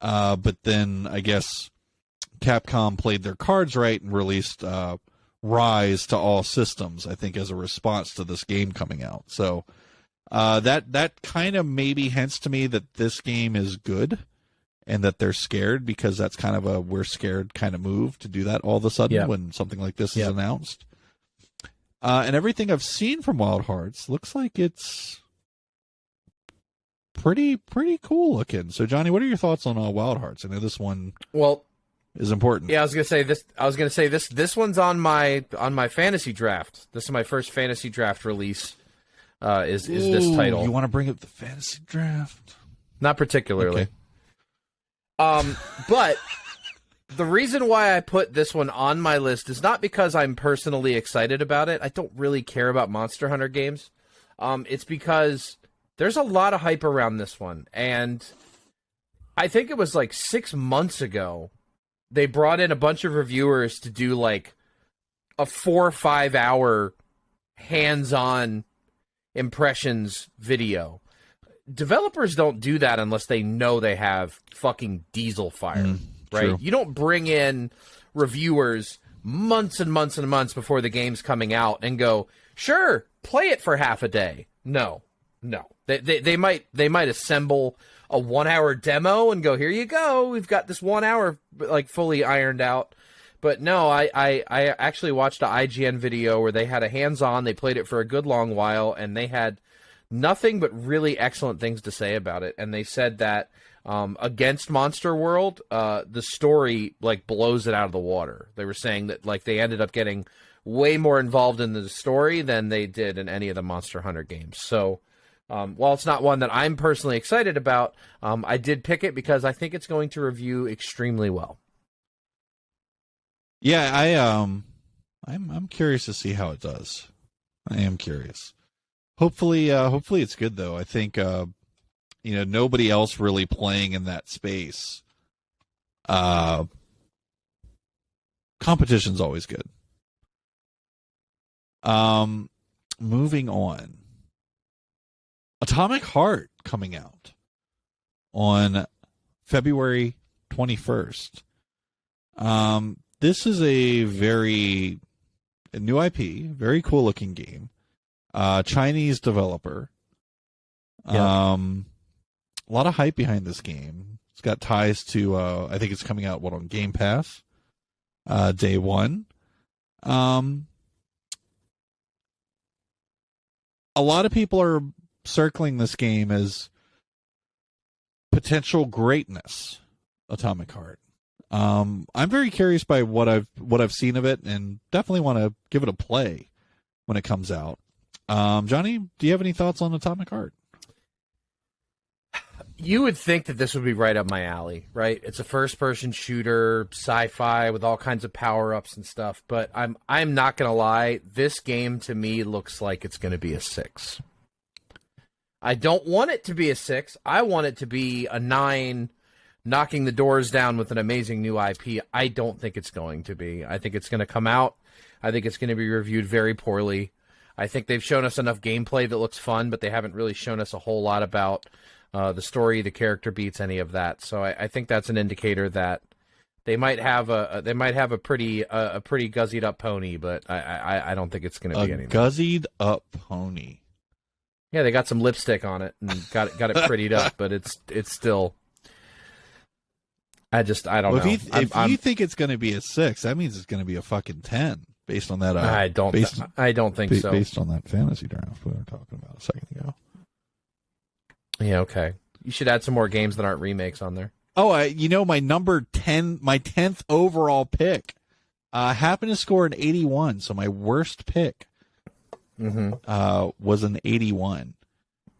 But then I guess Capcom played their cards right and released Rise to all systems, I think, as a response to this game coming out. So that kind of maybe hints to me that this game is good and that they're scared, because that's kind of a we're scared kind of move to do that all of a sudden when something like this is announced. And everything I've seen from Wild Hearts looks like it's pretty cool looking. So Johnny, what are your thoughts on Wild Hearts? I know this one is important. Yeah, I was gonna say this one's on my fantasy draft. This is my first fantasy draft release. Is this title? You want to bring up the fantasy draft? Not particularly. Okay. But the reason why I put this one on my list is not because I'm personally excited about it. I don't really care about Monster Hunter games. It's because there's a lot of hype around this one, and I think it was like 6 months ago they brought in a bunch of reviewers to do like a 4 or 5 hour hands-on impressions video. Developers don't do that unless they know they have fucking diesel fire, right? True. You don't bring in reviewers months and months and months before the game's coming out and go, sure, play it for half a day. No. They might assemble a 1 hour demo and go, here you go, we've got this 1 hour like fully ironed out. But no, I actually watched an IGN video where they had a hands-on, they played it for a good long while, and they had nothing but really excellent things to say about it. And they said that against Monster World, the story like blows it out of the water. They were saying that like they ended up getting way more involved in the story than they did in any of the Monster Hunter games. So while it's not one that I'm personally excited about, I did pick it because I think it's going to review extremely well. Yeah, I'm curious to see how it does. I am curious. Hopefully it's good though. I think nobody else really playing in that space Competition's always good. Moving on. Atomic Heart coming out on February 21st. This is a new IP, very cool looking game. Chinese developer. Yep. A lot of hype behind this game. It's got ties to, I think it's coming out, on Game Pass, day one. A lot of people are circling this game as potential greatness, Atomic Heart. I'm very curious by what I've seen of it, and definitely want to give it a play when it comes out. Johnny, do you have any thoughts on Atomic Heart? You would think that this would be right up my alley, right? It's a first-person shooter, sci-fi with all kinds of power-ups and stuff. But I'm not gonna lie, this game to me looks like it's gonna be a 6. I don't want it to be a 6. I want it to be a 9, knocking the doors down with an amazing new IP. I don't think it's going to be. I think it's going to come out. I think it's going to be reviewed very poorly. I think they've shown us enough gameplay that looks fun, but they haven't really shown us a whole lot about the story, the character beats, any of that. So I think that's an indicator that they might have a pretty guzzied up pony, but I don't think it's going to be anything. Guzzied up pony. Yeah, they got some lipstick on it and got it prettied up, but it's still. I don't know. If you think it's going to be a 6, that means it's going to be a fucking 10 based on that. I don't think so. Based on that fantasy draft we were talking about a second ago. Yeah, okay. You should add some more games that aren't remakes on there. Oh, my number 10, my 10th overall pick, happened to score an 81. So my worst pick was an 81.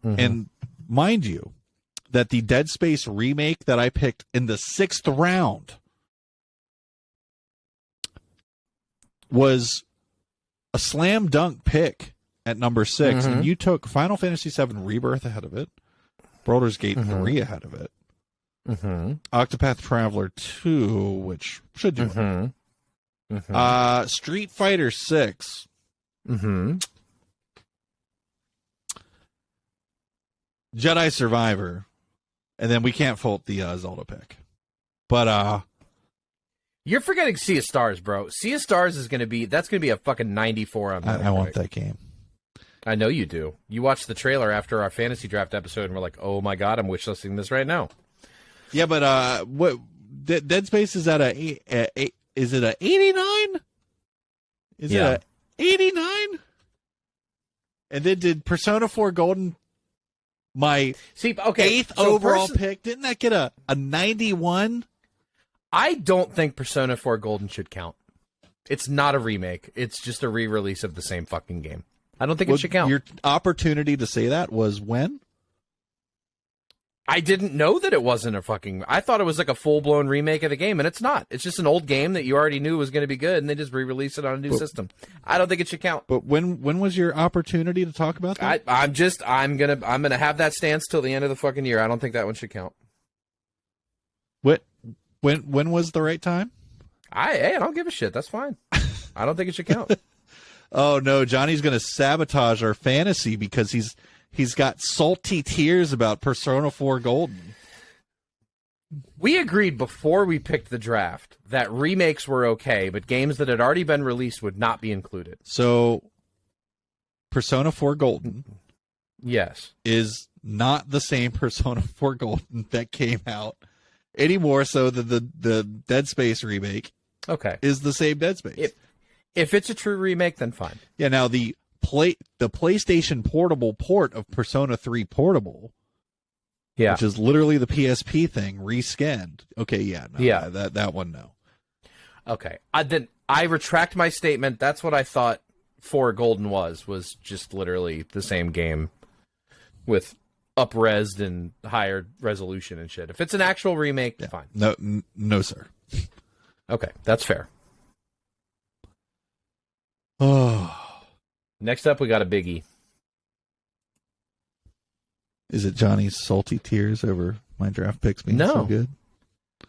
Mm-hmm. And mind you, that the Dead Space remake that I picked in the 6th round was a slam dunk pick at number 6. And you took Final Fantasy VII Rebirth ahead of it, Baldur's Gate 3 ahead of it, Octopath Traveler 2, which should do it. Street Fighter 6. Jedi Survivor, and then we can't fault the Zelda pick. But you're forgetting Sea of Stars, bro. Sea of Stars is gonna be a fucking 94 on that. I want that game. I know you do. You watched the trailer after our fantasy draft episode, and we're like, "Oh my god, I'm wishlisting this right now." Yeah, but what Dead Space is at is it a 89? Is it a 89? And then did Persona 4 Golden, my 8th overall pick, didn't that get a 91? I don't think Persona 4 Golden should count. It's not a remake. It's just a re-release of the same fucking game. I don't think it should count. Your opportunity to say that was when? I didn't know that it wasn't a fucking... I thought it was like a full-blown remake of the game, and it's not. It's just an old game that you already knew was going to be good, and they just re-released it on a new system. I don't think it should count. But when was your opportunity to talk about that? I'm gonna have that stance till the end of the fucking year. I don't think that one should count. When was the right time? I don't give a shit. That's fine. I don't think it should count. Oh no, Johnny's going to sabotage our fantasy because he's got salty tears about Persona 4 Golden. We agreed before we picked the draft that remakes were okay, but games that had already been released would not be included. So Persona 4 Golden, yes, is not the same Persona 4 Golden that came out any more so than the Dead Space remake. Okay, is the same Dead Space. If it's a true remake, then fine. Yeah, now the PlayStation Portable port of Persona 3 Portable, which is literally the PSP thing reskinned. Okay, that one, no. Okay, then I retract my statement. That's what I thought 4 Golden was just literally the same game with up-resed and higher resolution and shit. If it's an actual remake, fine. No, sir. Okay, that's fair. Oh. Next up, we got a biggie. Is it Johnny's salty tears over my draft picks being so good?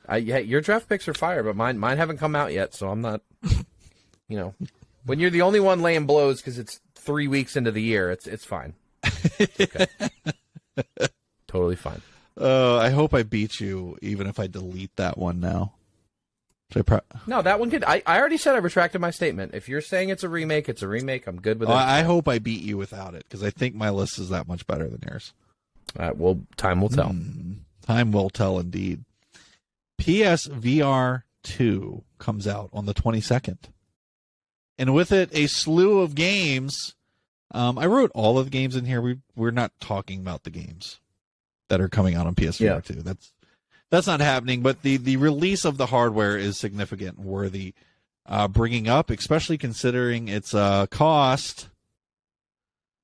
Yeah, your draft picks are fire, but mine haven't come out yet, so I'm not. You know, when you're the only one laying blows because it's 3 weeks into the year, it's fine. It's okay. Totally fine. I hope I beat you, even if I delete that one now. No, that one could. I already said I retracted my statement. If you're saying it's a remake, it's a remake. I'm good with it. I hope I beat you without it, because I think my list is that much better than yours. Well, time will tell. Time will tell, indeed. PSVR 2 comes out on the 22nd. And with it, a slew of games. I wrote all of the games in here. We're not talking about the games that are coming out on PSVR 2. That's not happening, but the release of the hardware is significant and worthy bringing up, especially considering its cost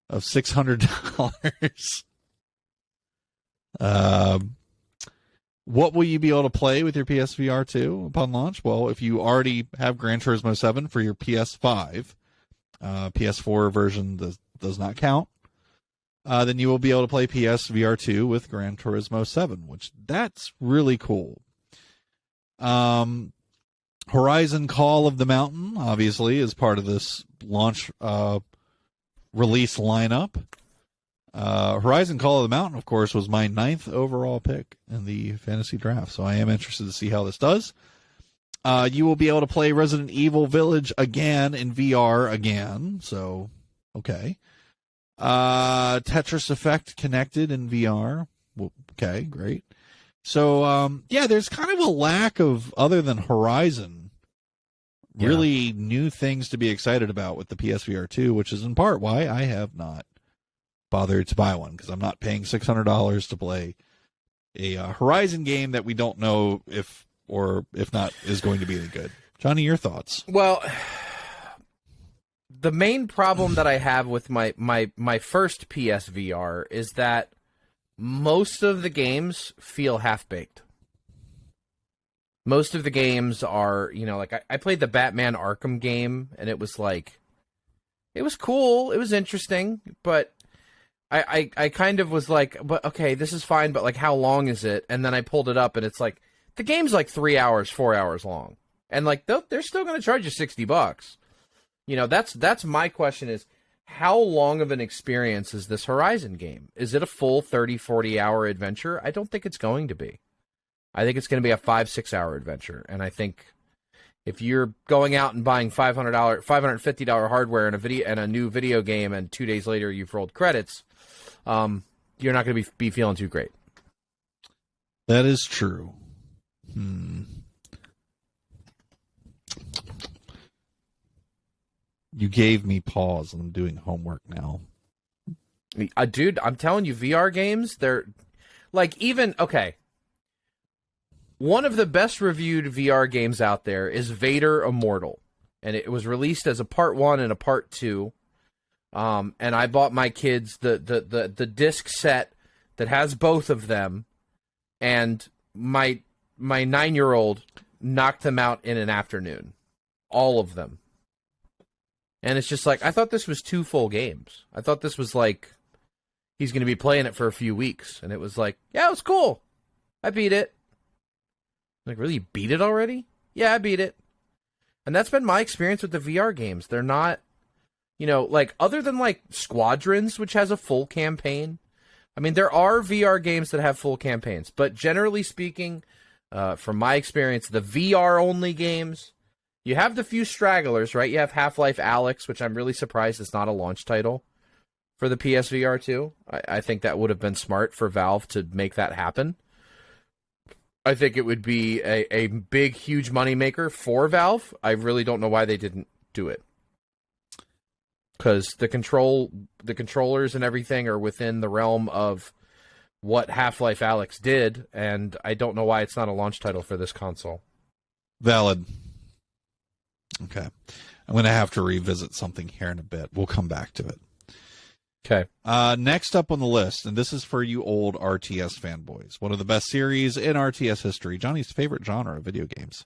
of $600. What will you be able to play with your PSVR 2 upon launch? Well, if you already have Gran Turismo 7 for your PS5, PS4 version does not count, then you will be able to play PSVR 2 with Gran Turismo 7, which that's really cool. Horizon Call of the Mountain, obviously, is part of this launch release lineup. Horizon Call of the Mountain, of course, was my 9th overall pick in the fantasy draft, so I am interested to see how this does. You will be able to play Resident Evil Village again in VR again, so okay. Tetris Effect connected in VR. Well, okay, great. So, there's kind of a lack of, other than Horizon, really new things to be excited about with the PSVR 2, which is in part why I have not bothered to buy one, because I'm not paying $600 to play a Horizon game that we don't know if not is going to be any good. Johnny, your thoughts? Well, the main problem that I have with my first PSVR is that most of the games feel half-baked. Most of the games are, like I played the Batman Arkham game, and it was like, it was cool, it was interesting, but I kind of was like, but okay, this is fine, but like, how long is it? And then I pulled it up, and it's like, the game's like 3 hours, 4 hours long. And like, they're still going to charge you $60. That's my question is, how long of an experience is this Horizon game? Is it a full 30, 40-hour adventure? I don't think it's going to be. I think it's going to be a 5-6 hour adventure. And I think if you're going out and buying $550 hardware and a new video game, and 2 days later you've rolled credits, you're not going to be feeling too great. That is true. You gave me pause, and I'm doing homework now. Dude, I'm telling you, VR games, they're like, okay. One of the best reviewed VR games out there is Vader Immortal, and it was released as a part 1 and a part 2. And I bought my kids the disc set that has both of them, and my 9-year-old knocked them out in an afternoon, all of them. And it's just like, I thought this was 2 full games. I thought this was like, he's going to be playing it for a few weeks. And it was like, yeah, it was cool. I beat it. Like, really, you beat it already? Yeah, I beat it. And that's been my experience with the VR games. They're not, like, other than like Squadrons, which has a full campaign. I mean, there are VR games that have full campaigns. But generally speaking, from my experience, the VR-only games, you have the few stragglers, right? You have Half-Life Alyx, which I'm really surprised is not a launch title for the PSVR 2. I think that would have been smart for Valve to make that happen. I think it would be a big, huge moneymaker for Valve. I really don't know why they didn't do it. Because the controllers and everything are within the realm of what Half-Life Alyx did, and I don't know why it's not a launch title for this console. Valid. Okay. I'm going to have to revisit something here in a bit. We'll come back to it. Okay. Next up on the list, and this is for you old RTS fanboys, one of the best series in RTS history, Johnny's favorite genre of video games,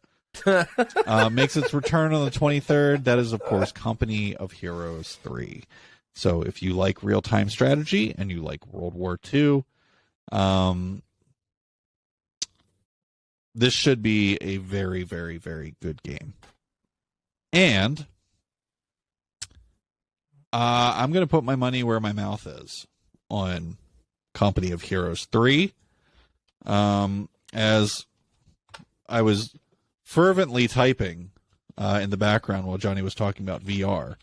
makes its return on the 23rd. That is, of course, Company of Heroes 3. So if you like real-time strategy and you like World War II, this should be a very, very, very good game. And I'm going to put my money where my mouth is on Company of Heroes 3. As I was fervently typing in the background while Johnny was talking about VR,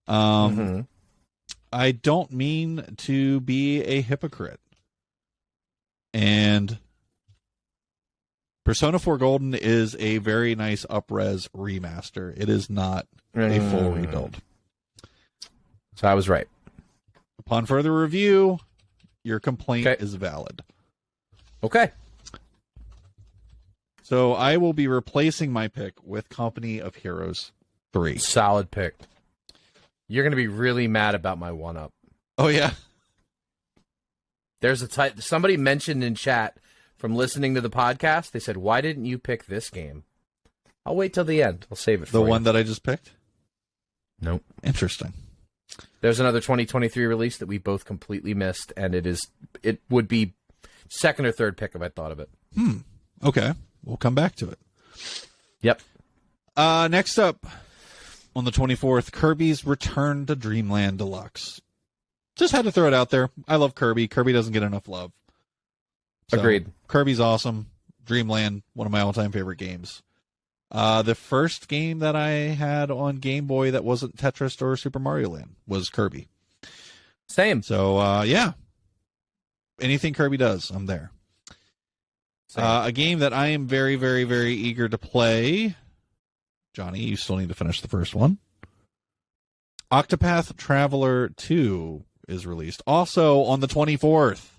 I don't mean to be a hypocrite. And Persona 4 Golden is a very nice up-res remaster. It is not a full rebuild. So I was right. Upon further review, your complaint is valid. Okay. So I will be replacing my pick with Company of Heroes 3. Solid pick. You're going to be really mad about my one-up. Oh, yeah? There's somebody mentioned in chat from listening to the podcast, they said, why didn't you pick this game? I'll wait till the end. I'll save it for The you. one that I just picked? Nope. Interesting. There's another 2023 release that we both completely missed, and it would be second or third pick if I thought of it. Okay. We'll come back to it. Yep. Next up, on the 24th, Kirby's Return to Dreamland Deluxe. Just had to throw it out there. I love Kirby. Kirby doesn't get enough love. So, Agreed. Kirby's awesome. Dreamland, one of my all-time favorite games. The first game that I had on Game Boy that wasn't Tetris or Super Mario Land was Kirby. Same. So, yeah. Anything Kirby does, I'm there. A game that I am very, very, very eager to play. Johnny, you still need to finish the first one. Octopath Traveler 2 is released. Also on the 24th.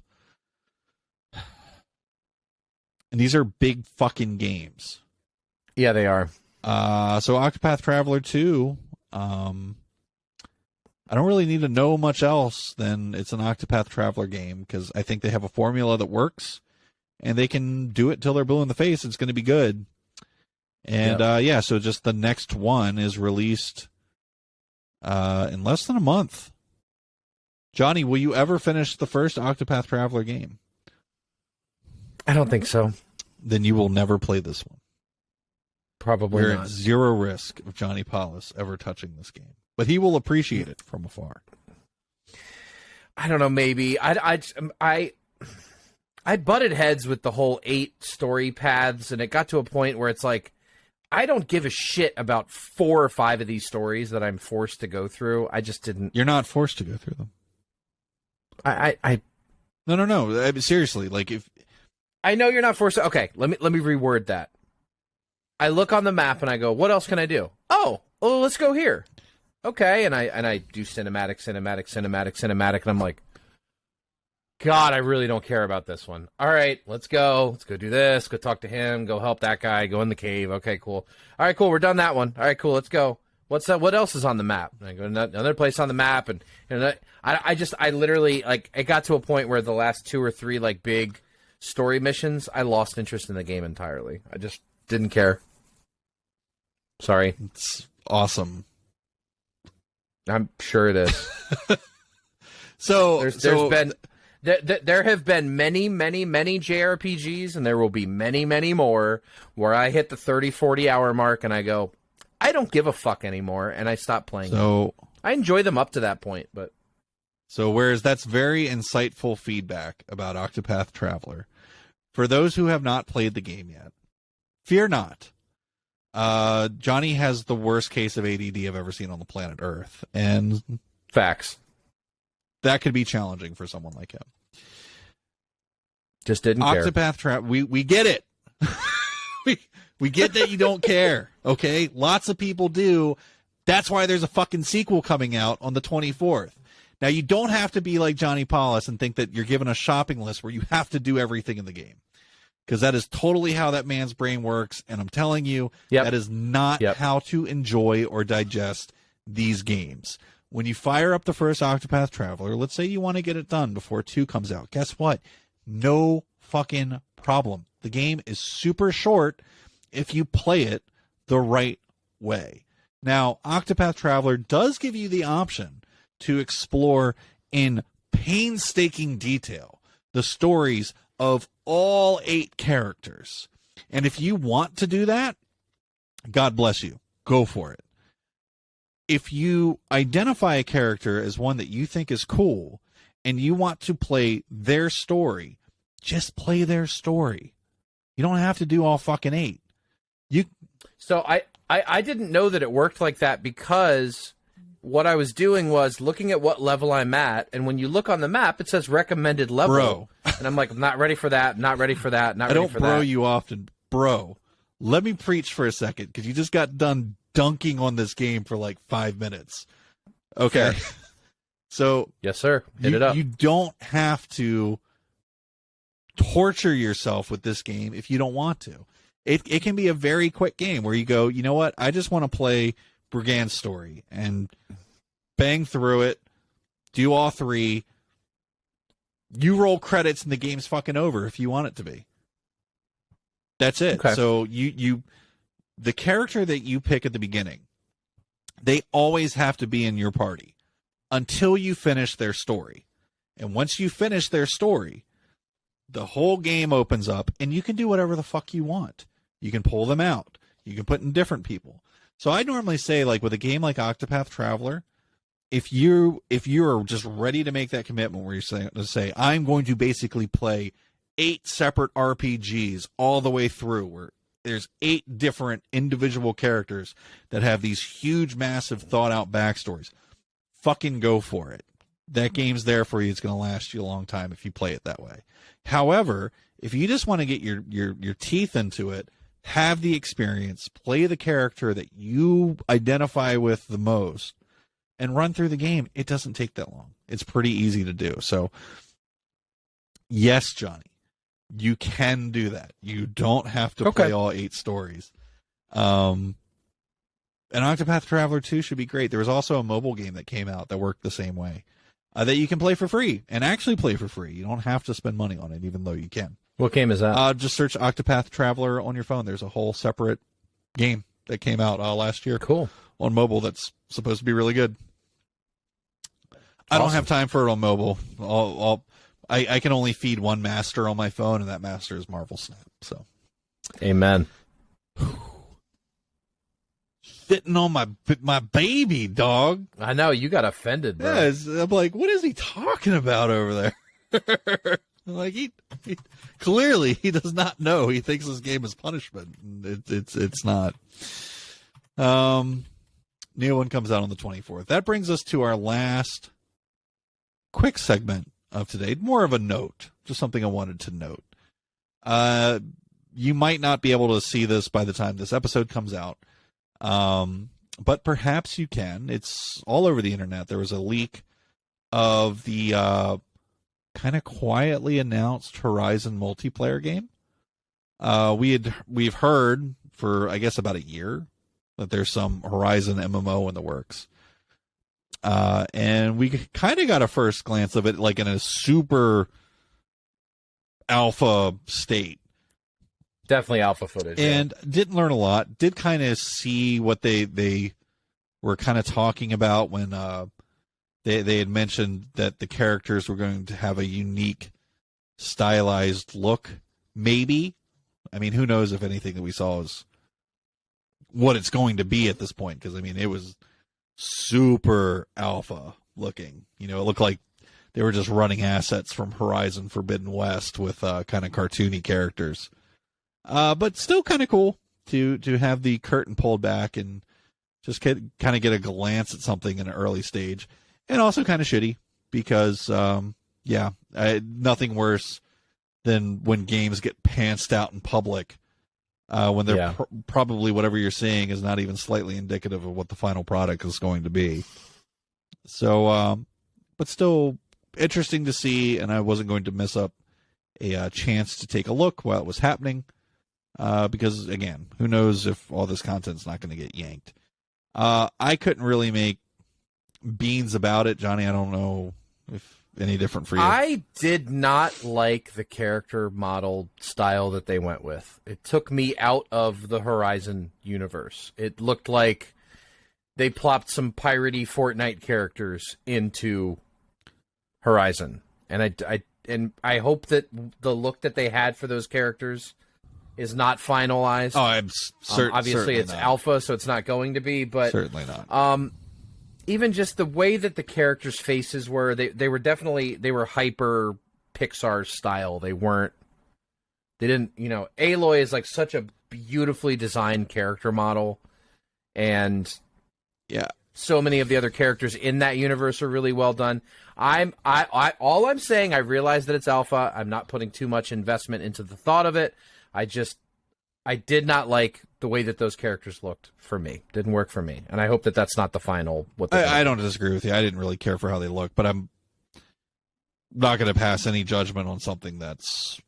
And these are big fucking games. Yeah, they are. So Octopath Traveler 2, I don't really need to know much else than it's an Octopath Traveler game, because I think they have a formula that works, and they can do it till they're blue in the face. It's going to be good. And yeah, so just the next one is released in less than a month. Johnny, will you ever finish the first Octopath Traveler game? I don't think so. Then you will never play this one. Probably We're not. at zero risk of Johnny Paulus ever touching this game. But he will appreciate it from afar. I don't know, maybe. I butted heads with the whole 8 story paths, and it got to a point where it's like, I don't give a shit about 4 or 5 of these stories that I'm forced to go through. I just didn't. You're not forced to go through them. No. I mean, seriously, like if I know you're not forced to. Okay, let me reword that. I look on the map and I go, what else can I do? Oh, well, let's go here. Okay, and I do cinematic, and I'm like, God, I really don't care about this one. All right, let's go. Let's go do this. Go talk to him. Go help that guy. Go in the cave. Okay, cool. All right, cool. We're done that one. All right, cool. Let's go. What's that? What else is on the map? And I go to another place on the map, and I literally, like, it got to a point where the last 2 or 3 like big story missions, I lost interest in the game entirely. I just didn't care. Sorry. it's awesome. I'm sure it is. So there have been many JRPGs, and there will be many more where I hit the 30-40 hour mark and I go, I don't give a fuck anymore, and I stop playing. So I enjoy them up to that point, but whereas that's very insightful feedback about Octopath Traveler, for those who have not played the game yet, fear not. Johnny has the worst case of ADD I've ever seen on the planet Earth, and facts. That could be challenging for someone like him. Just didn't care. Octopath Traveler, we get it. we get that you don't care, okay? Lots of people do. That's why there's a fucking sequel coming out on the 24th. Now, you don't have to be like Johnny Paulus and think that you're given a shopping list where you have to do everything in the game. Because that is totally how that man's brain works, and I'm telling you, that is not how to enjoy or digest these games. When you fire up the first Octopath Traveler, let's say you want to get it done before 2 comes out. Guess what? No fucking problem. The game is super short if you play it the right way. Now, Octopath Traveler does give you the option to explore in painstaking detail the stories of all 8 characters. And if you want to do that, God bless you. Go for it. If you identify a character as one that you think is cool and you want to play their story, just play their story. You don't have to do all fucking 8. So I didn't know that it worked like that, because what I was doing was looking at what level I'm at, and when you look on the map, it says recommended level. Bro. And I'm like, I'm not ready for that, not ready for that, not ready for that. I don't bro you often. Bro, let me preach for a second, because you just got done dunking on this game for like 5 minutes. Okay. Fair. So yes, sir. Hit it up. You don't have to torture yourself with this game if you don't want to. It can be a very quick game where you go, you know what? I just want to play Brigand's story and bang through it, do all 3. You roll credits and the game's fucking over if you want it to be. That's it. Okay. So the character that you pick at the beginning, they always have to be in your party until you finish their story. And once you finish their story, the whole game opens up and you can do whatever the fuck you want. You can pull them out. You can put in different people. So I normally say, like, with a game like Octopath Traveler, if you're just ready to make that commitment where you're saying, I'm going to basically play 8 separate RPGs all the way through, where there's 8 different individual characters that have these huge, massive, thought-out backstories, fucking go for it. That game's there for you. It's going to last you a long time if you play it that way. However, if you just want to get your teeth into it, have the experience, play the character that you identify with the most, and run through the game, it doesn't take that long. It's pretty easy to do. So, yes, Johnny, you can do that. You don't have to play all 8 stories. And Octopath Traveler 2 should be great. There was also a mobile game that came out that worked the same way, that you can play for free, and actually play for free. You don't have to spend money on it, even though you can. What game is that? Just search Octopath Traveler on your phone. There's a whole separate game that came out last year. Cool. On mobile that's supposed to be really good. Awesome. I don't have time for it on mobile. I can only feed one master on my phone, and that master is Marvel Snap. So, amen. Sitting on my baby, dog. I know, you got offended, bro. Yeah, I'm like, what is he talking about over there? Like he clearly he does not know. He thinks this game is punishment. It's not. New one comes out on the 24th. That brings us to our last quick segment of today. More of a note, just something I wanted to note. You might not be able to see this by the time this episode comes out, but perhaps you can. It's all over the internet. There was a leak of the kind of quietly announced Horizon multiplayer game. We've heard for, I guess, about a year that there's some Horizon MMO in the works. And we kind of got a first glance of it, like in a super alpha state. Definitely alpha footage. And didn't learn a lot. Did kind of see what they were kind of talking about when they had mentioned that the characters were going to have a unique stylized look. Maybe. I mean, who knows if anything that we saw is what it's going to be at this point, because I mean it was super alpha looking. You know, it looked like they were just running assets from Horizon Forbidden West with kind of cartoony characters, but still kind of cool to have the curtain pulled back and just kind of get a glance at something in an early stage, and also kind of shitty because nothing worse than when games get pantsed out in public. When they're probably whatever you're seeing is not even slightly indicative of what the final product is going to be. So, but still interesting to see, and I wasn't going to miss up a chance to take a look while it was happening, because, again, who knows if all this content's not going to get yanked. I couldn't really make beans about it, Johnny. I don't know if any different for you. I did not like the character model style that they went with. It took me out of the Horizon universe. It looked like they plopped some piratey Fortnite characters into Horizon, and I hope that the look that they had for those characters is not finalized. Oh, I'm obviously it's not. alpha, so it's not going to be. But certainly not. Even just the way that the characters' faces were, they were hyper Pixar style. They didn't, Aloy is like such a beautifully designed character model, and yeah, so many of the other characters in that universe are really well done. All I'm saying, I realize that it's alpha. I'm not putting too much investment into the thought of it. I did not like the way that those characters looked for me. Didn't work for me. And I hope that that's not the final. I don't disagree with you. I didn't really care for how they look, but I'm not going to pass any judgment on something that's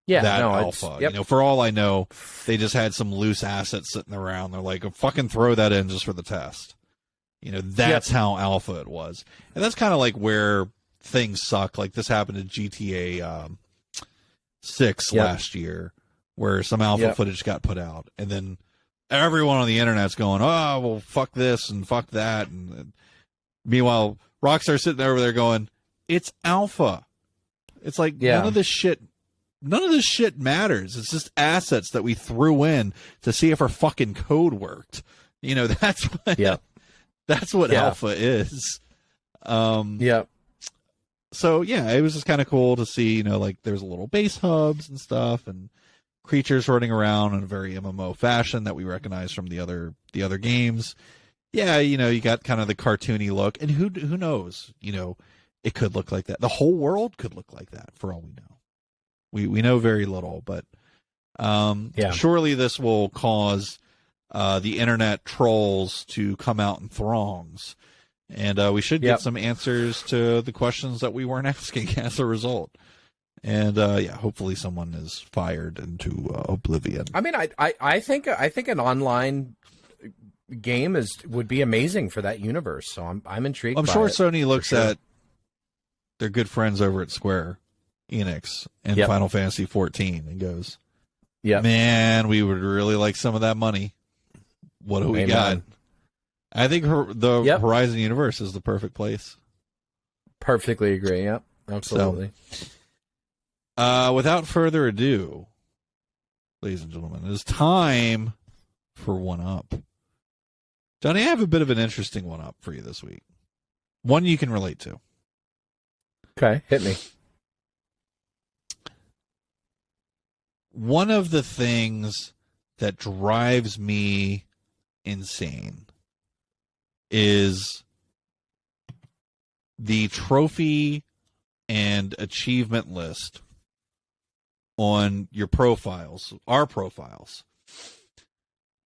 alpha. Yep. For all I know, they just had some loose assets sitting around. They're like, fucking throw that in just for the test. That's how alpha it was. And that's kind of like where things suck. Like this happened in GTA 6 last year, where some alpha footage got put out, and then everyone on the internet's going, "Oh, well, fuck this and fuck that," and meanwhile, Rockstar's sitting over there going, "It's alpha." It's like none of this shit matters. It's just assets that we threw in to see if our fucking code worked. That's what alpha is. So yeah, it was just kind of cool to see, like there's a little base hubs and stuff, and creatures running around in a very MMO fashion that we recognize from the other games. Yeah, you got kind of the cartoony look, and who knows? It could look like that. The whole world could look like that, for all we know. We know very little, but surely this will cause the internet trolls to come out in throngs. And we should get some answers to the questions that we weren't asking as a result. And hopefully someone is fired into oblivion. I mean, I think an online game would be amazing for that universe. So I'm intrigued. I'm sure Sony looks at their good friends over at Square Enix and Final Fantasy 14 and goes, man, we would really like some of that money. What do we got? I think the Horizon universe is the perfect place. Perfectly agree. Yep, absolutely. So, without further ado, ladies and gentlemen, it is time for One Up. Johnny, I have a bit of an interesting one up for you this week. One you can relate to. Okay, hit me. One of the things that drives me insane is the trophy and achievement list on your profiles, our profiles.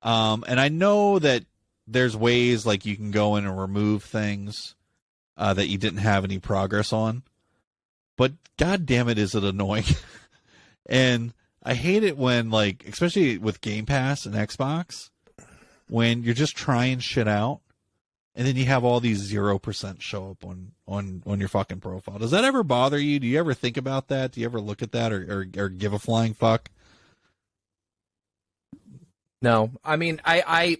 And I know that there's ways like you can go in and remove things that you didn't have any progress on, but god damn it, is it annoying. And I hate it when, like, especially with Game Pass and Xbox, when you're just trying shit out and then you have all these 0% show up on your fucking profile. Does that ever bother you? Do you ever think about that? Do you ever look at that or give a flying fuck? No. I mean, I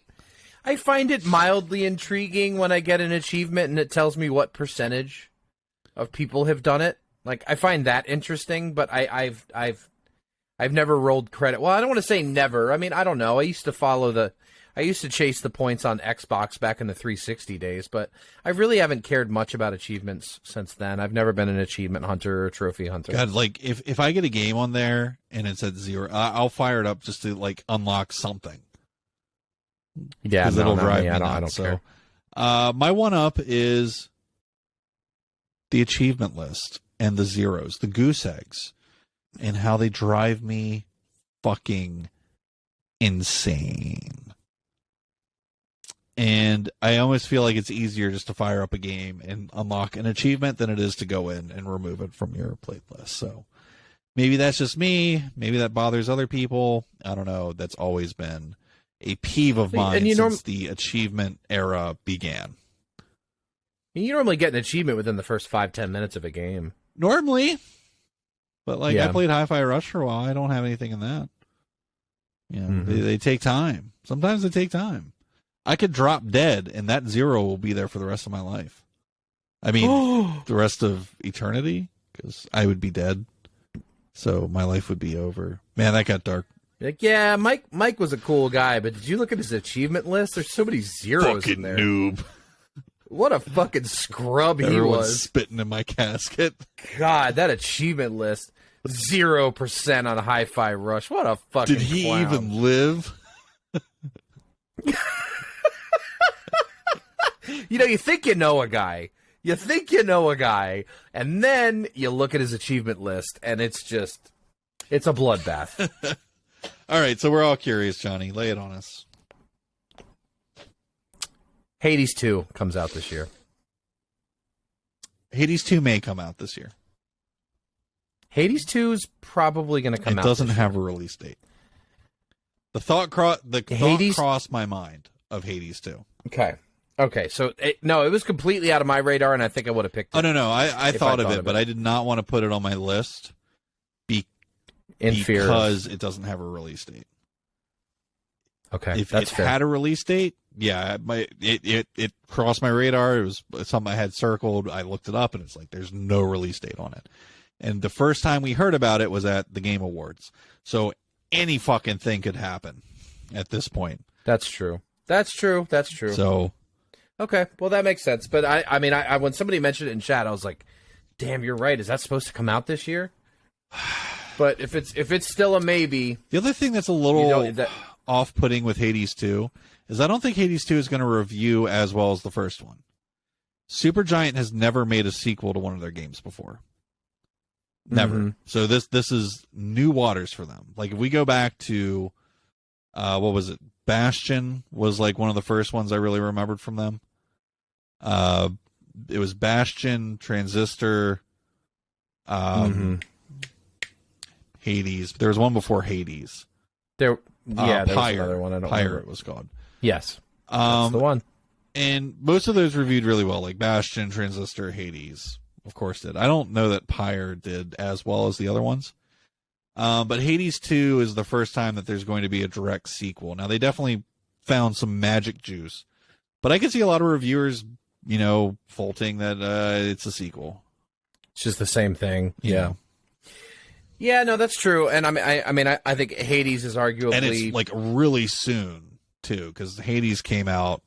find it mildly intriguing when I get an achievement and it tells me what percentage of people have done it. Like, I find that interesting, but I've never rolled credit. Well, I don't want to say never. I mean, I don't know. I used to chase the points on Xbox back in the 360 days, but I really haven't cared much about achievements since then. I've never been an achievement hunter or a trophy hunter. God, like, if I get a game on there and it's at 0, I'll fire it up just to, like, unlock something. Yeah, because it'll drive me nuts. I don't care. My one up is the achievement list and the zeros, the goose eggs, and how they drive me fucking insane. And I almost feel like it's easier just to fire up a game and unlock an achievement than it is to go in and remove it from your playlist. So maybe that's just me. Maybe that bothers other people. I don't know. That's always been a peeve of mine since the achievement era began. You normally get an achievement within the first 5-10 minutes of a game. Normally. But, like, I played Hi-Fi Rush for a while. I don't have anything in that. You know, they take time. Sometimes they take time. I could drop dead, and that 0 will be there for the rest of my life. I mean, the rest of eternity, because I would be dead. So my life would be over. Man, that got dark Like, yeah, Mike was a cool guy, but did you look at his achievement list? There's so many zeros Fucking in there. noob. What a fucking scrub he Everyone's was. spitting in my casket. God, that achievement list. 0% on Hi-Fi Rush. What a fucking Did he clown. even live? You think you know a guy. You think you know a guy, and then you look at his achievement list, and it's a bloodbath. All right, so we're all curious, Johnny. Lay it on us. Hades 2 comes out this year. Hades 2 may come out this year. Hades 2 is probably going to come out. It doesn't this have a release date. The thought crossed my mind of Hades 2. year. Okay, so it was completely out of my radar, and I think I would have picked it. Oh, no, I thought of it, but I did not want to put it on my list because it doesn't have a release date. Okay, if that's it fair. had a release date, yeah, it crossed my radar. It was something I had circled. I looked it up, and it's like there's no release date on it. And the first time we heard about it was at the Game Awards. So any fucking thing could happen at this point. That's true. So, okay, well that makes sense. But I mean, when somebody mentioned it in chat, I was like, "Damn, you're right. Is that supposed to come out this year?" But if it's still a maybe. The other thing that's a little off-putting with Hades 2 is I don't think Hades 2 is going to review as well as the first one. Supergiant has never made a sequel to one of their games before. Never. Mm-hmm. So this is new waters for them. Like if we go back to what was it? Bastion was like one of the first ones I really remembered from them. It was Bastion, Transistor, Hades. There was one before Hades. There was Pyre. another one. I don't Pyre remember. it was called. Yes, that's the one. And most of those reviewed really well, like Bastion, Transistor, Hades, of course did. I don't know that Pyre did as well as the other ones. But Hades 2 is the first time that there's going to be a direct sequel. Now, they definitely found some magic juice. But I can see a lot of reviewers, faulting that it's a sequel. It's just the same thing. Yeah. Yeah, no, that's true. And I think Hades is arguably... And it's like really soon, too, because Hades came out...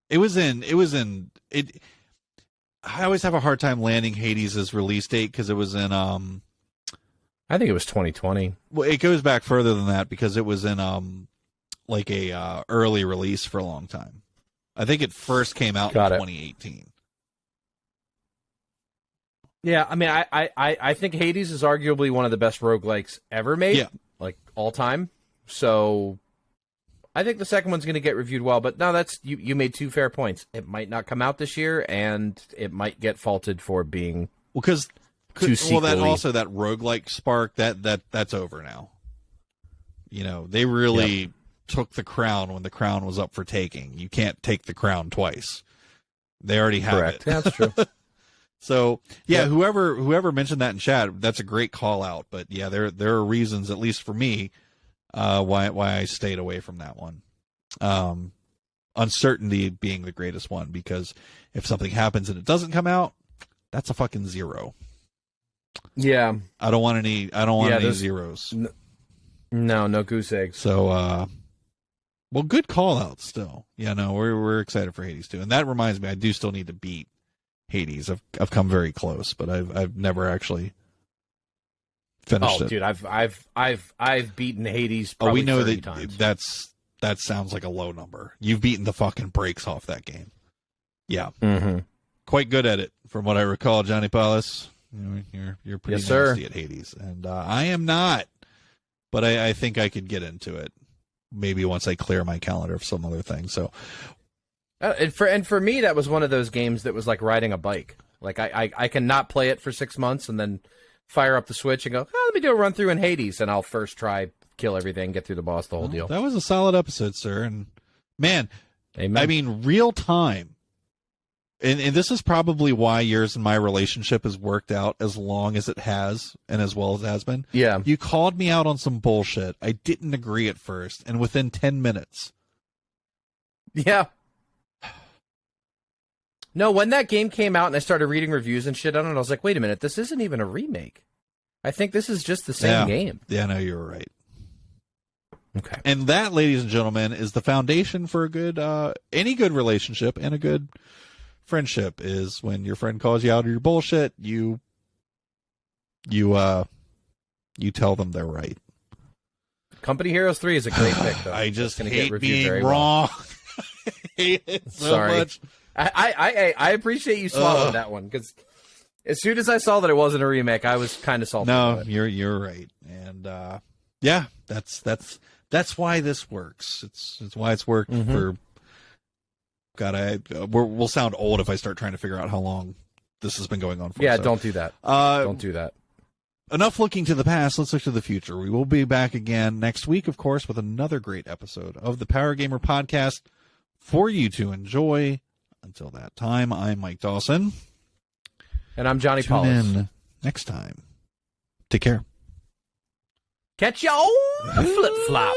I always have a hard time landing Hades' release date because it was in... I think it was 2020. Well, it goes back further than that because it was in like a early release for a long time. I think it first came out in 2018. Yeah, I mean, I think Hades is arguably one of the best roguelikes ever made, like all time. So I think the second one's going to get reviewed well. But no, that's you made two fair points. It might not come out this year, and it might get faulted for being that roguelike spark that's over now. They really took the crown when the crown was up for taking. You can't take the crown twice. They already have it. That's true. So whoever mentioned that in chat, that's a great call out. But yeah, there are reasons, at least for me, why I stayed away from that one. Uncertainty being the greatest one, because if something happens and it doesn't come out, that's a fucking zero. Yeah, I don't want any zeros. No goose eggs. So, well, good call out still. Yeah, no, we're excited for Hades 2, and that reminds me, I do still need to beat Hades. I've come very close, but I've never actually finished it. Oh, dude, I've beaten Hades. Probably we know 30 times. that sounds like a low number. You've beaten the fucking brakes off that game. Yeah, quite good at it, from what I recall, Johnny Paulus. You're pretty nasty at Hades, and I am not. But I think I could get into it maybe once I clear my calendar of some other things. So. And for me, that was one of those games that was like riding a bike. Like I cannot play it for 6 months and then fire up the Switch and go, let me do a run through in Hades, and I'll first try, kill everything, get through the boss, the whole deal. That was a solid episode, sir. And man, Amen. I mean, real time. And this is probably why yours and my relationship has worked out as long as it has and as well as it has been. Yeah. You called me out on some bullshit. I didn't agree at first, and within 10 minutes. Yeah. No, when that game came out and I started reading reviews and shit on it, I was like, wait a minute, this isn't even a remake. I think this is just the same game. Yeah, no, you're right. Okay. And that, ladies and gentlemen, is the foundation for a good, any good relationship and a good friendship is when your friend calls you out of your bullshit, you tell them they're right. Company Heroes 3 is a great pick, though. I just gonna hate get reviewed being very wrong. well. I hate it so Sorry. much. I appreciate you swallowing that one, because as soon as I saw that it wasn't a remake, I was kind of salty. No, about it. you're right, and yeah, that's why this works. It's why it's worked for. God, we'll sound old if I start trying to figure out how long this has been going on for. Yeah, so. don't do that. Don't do that. Enough looking to the past. Let's look to the future. We will be back again next week, of course, with another great episode of the Power Gamer Podcast for you to enjoy. Until that time, I'm Mike Dawson. And I'm Johnny Tune Paulus. in next time. Take care. Catch y'all flip flop.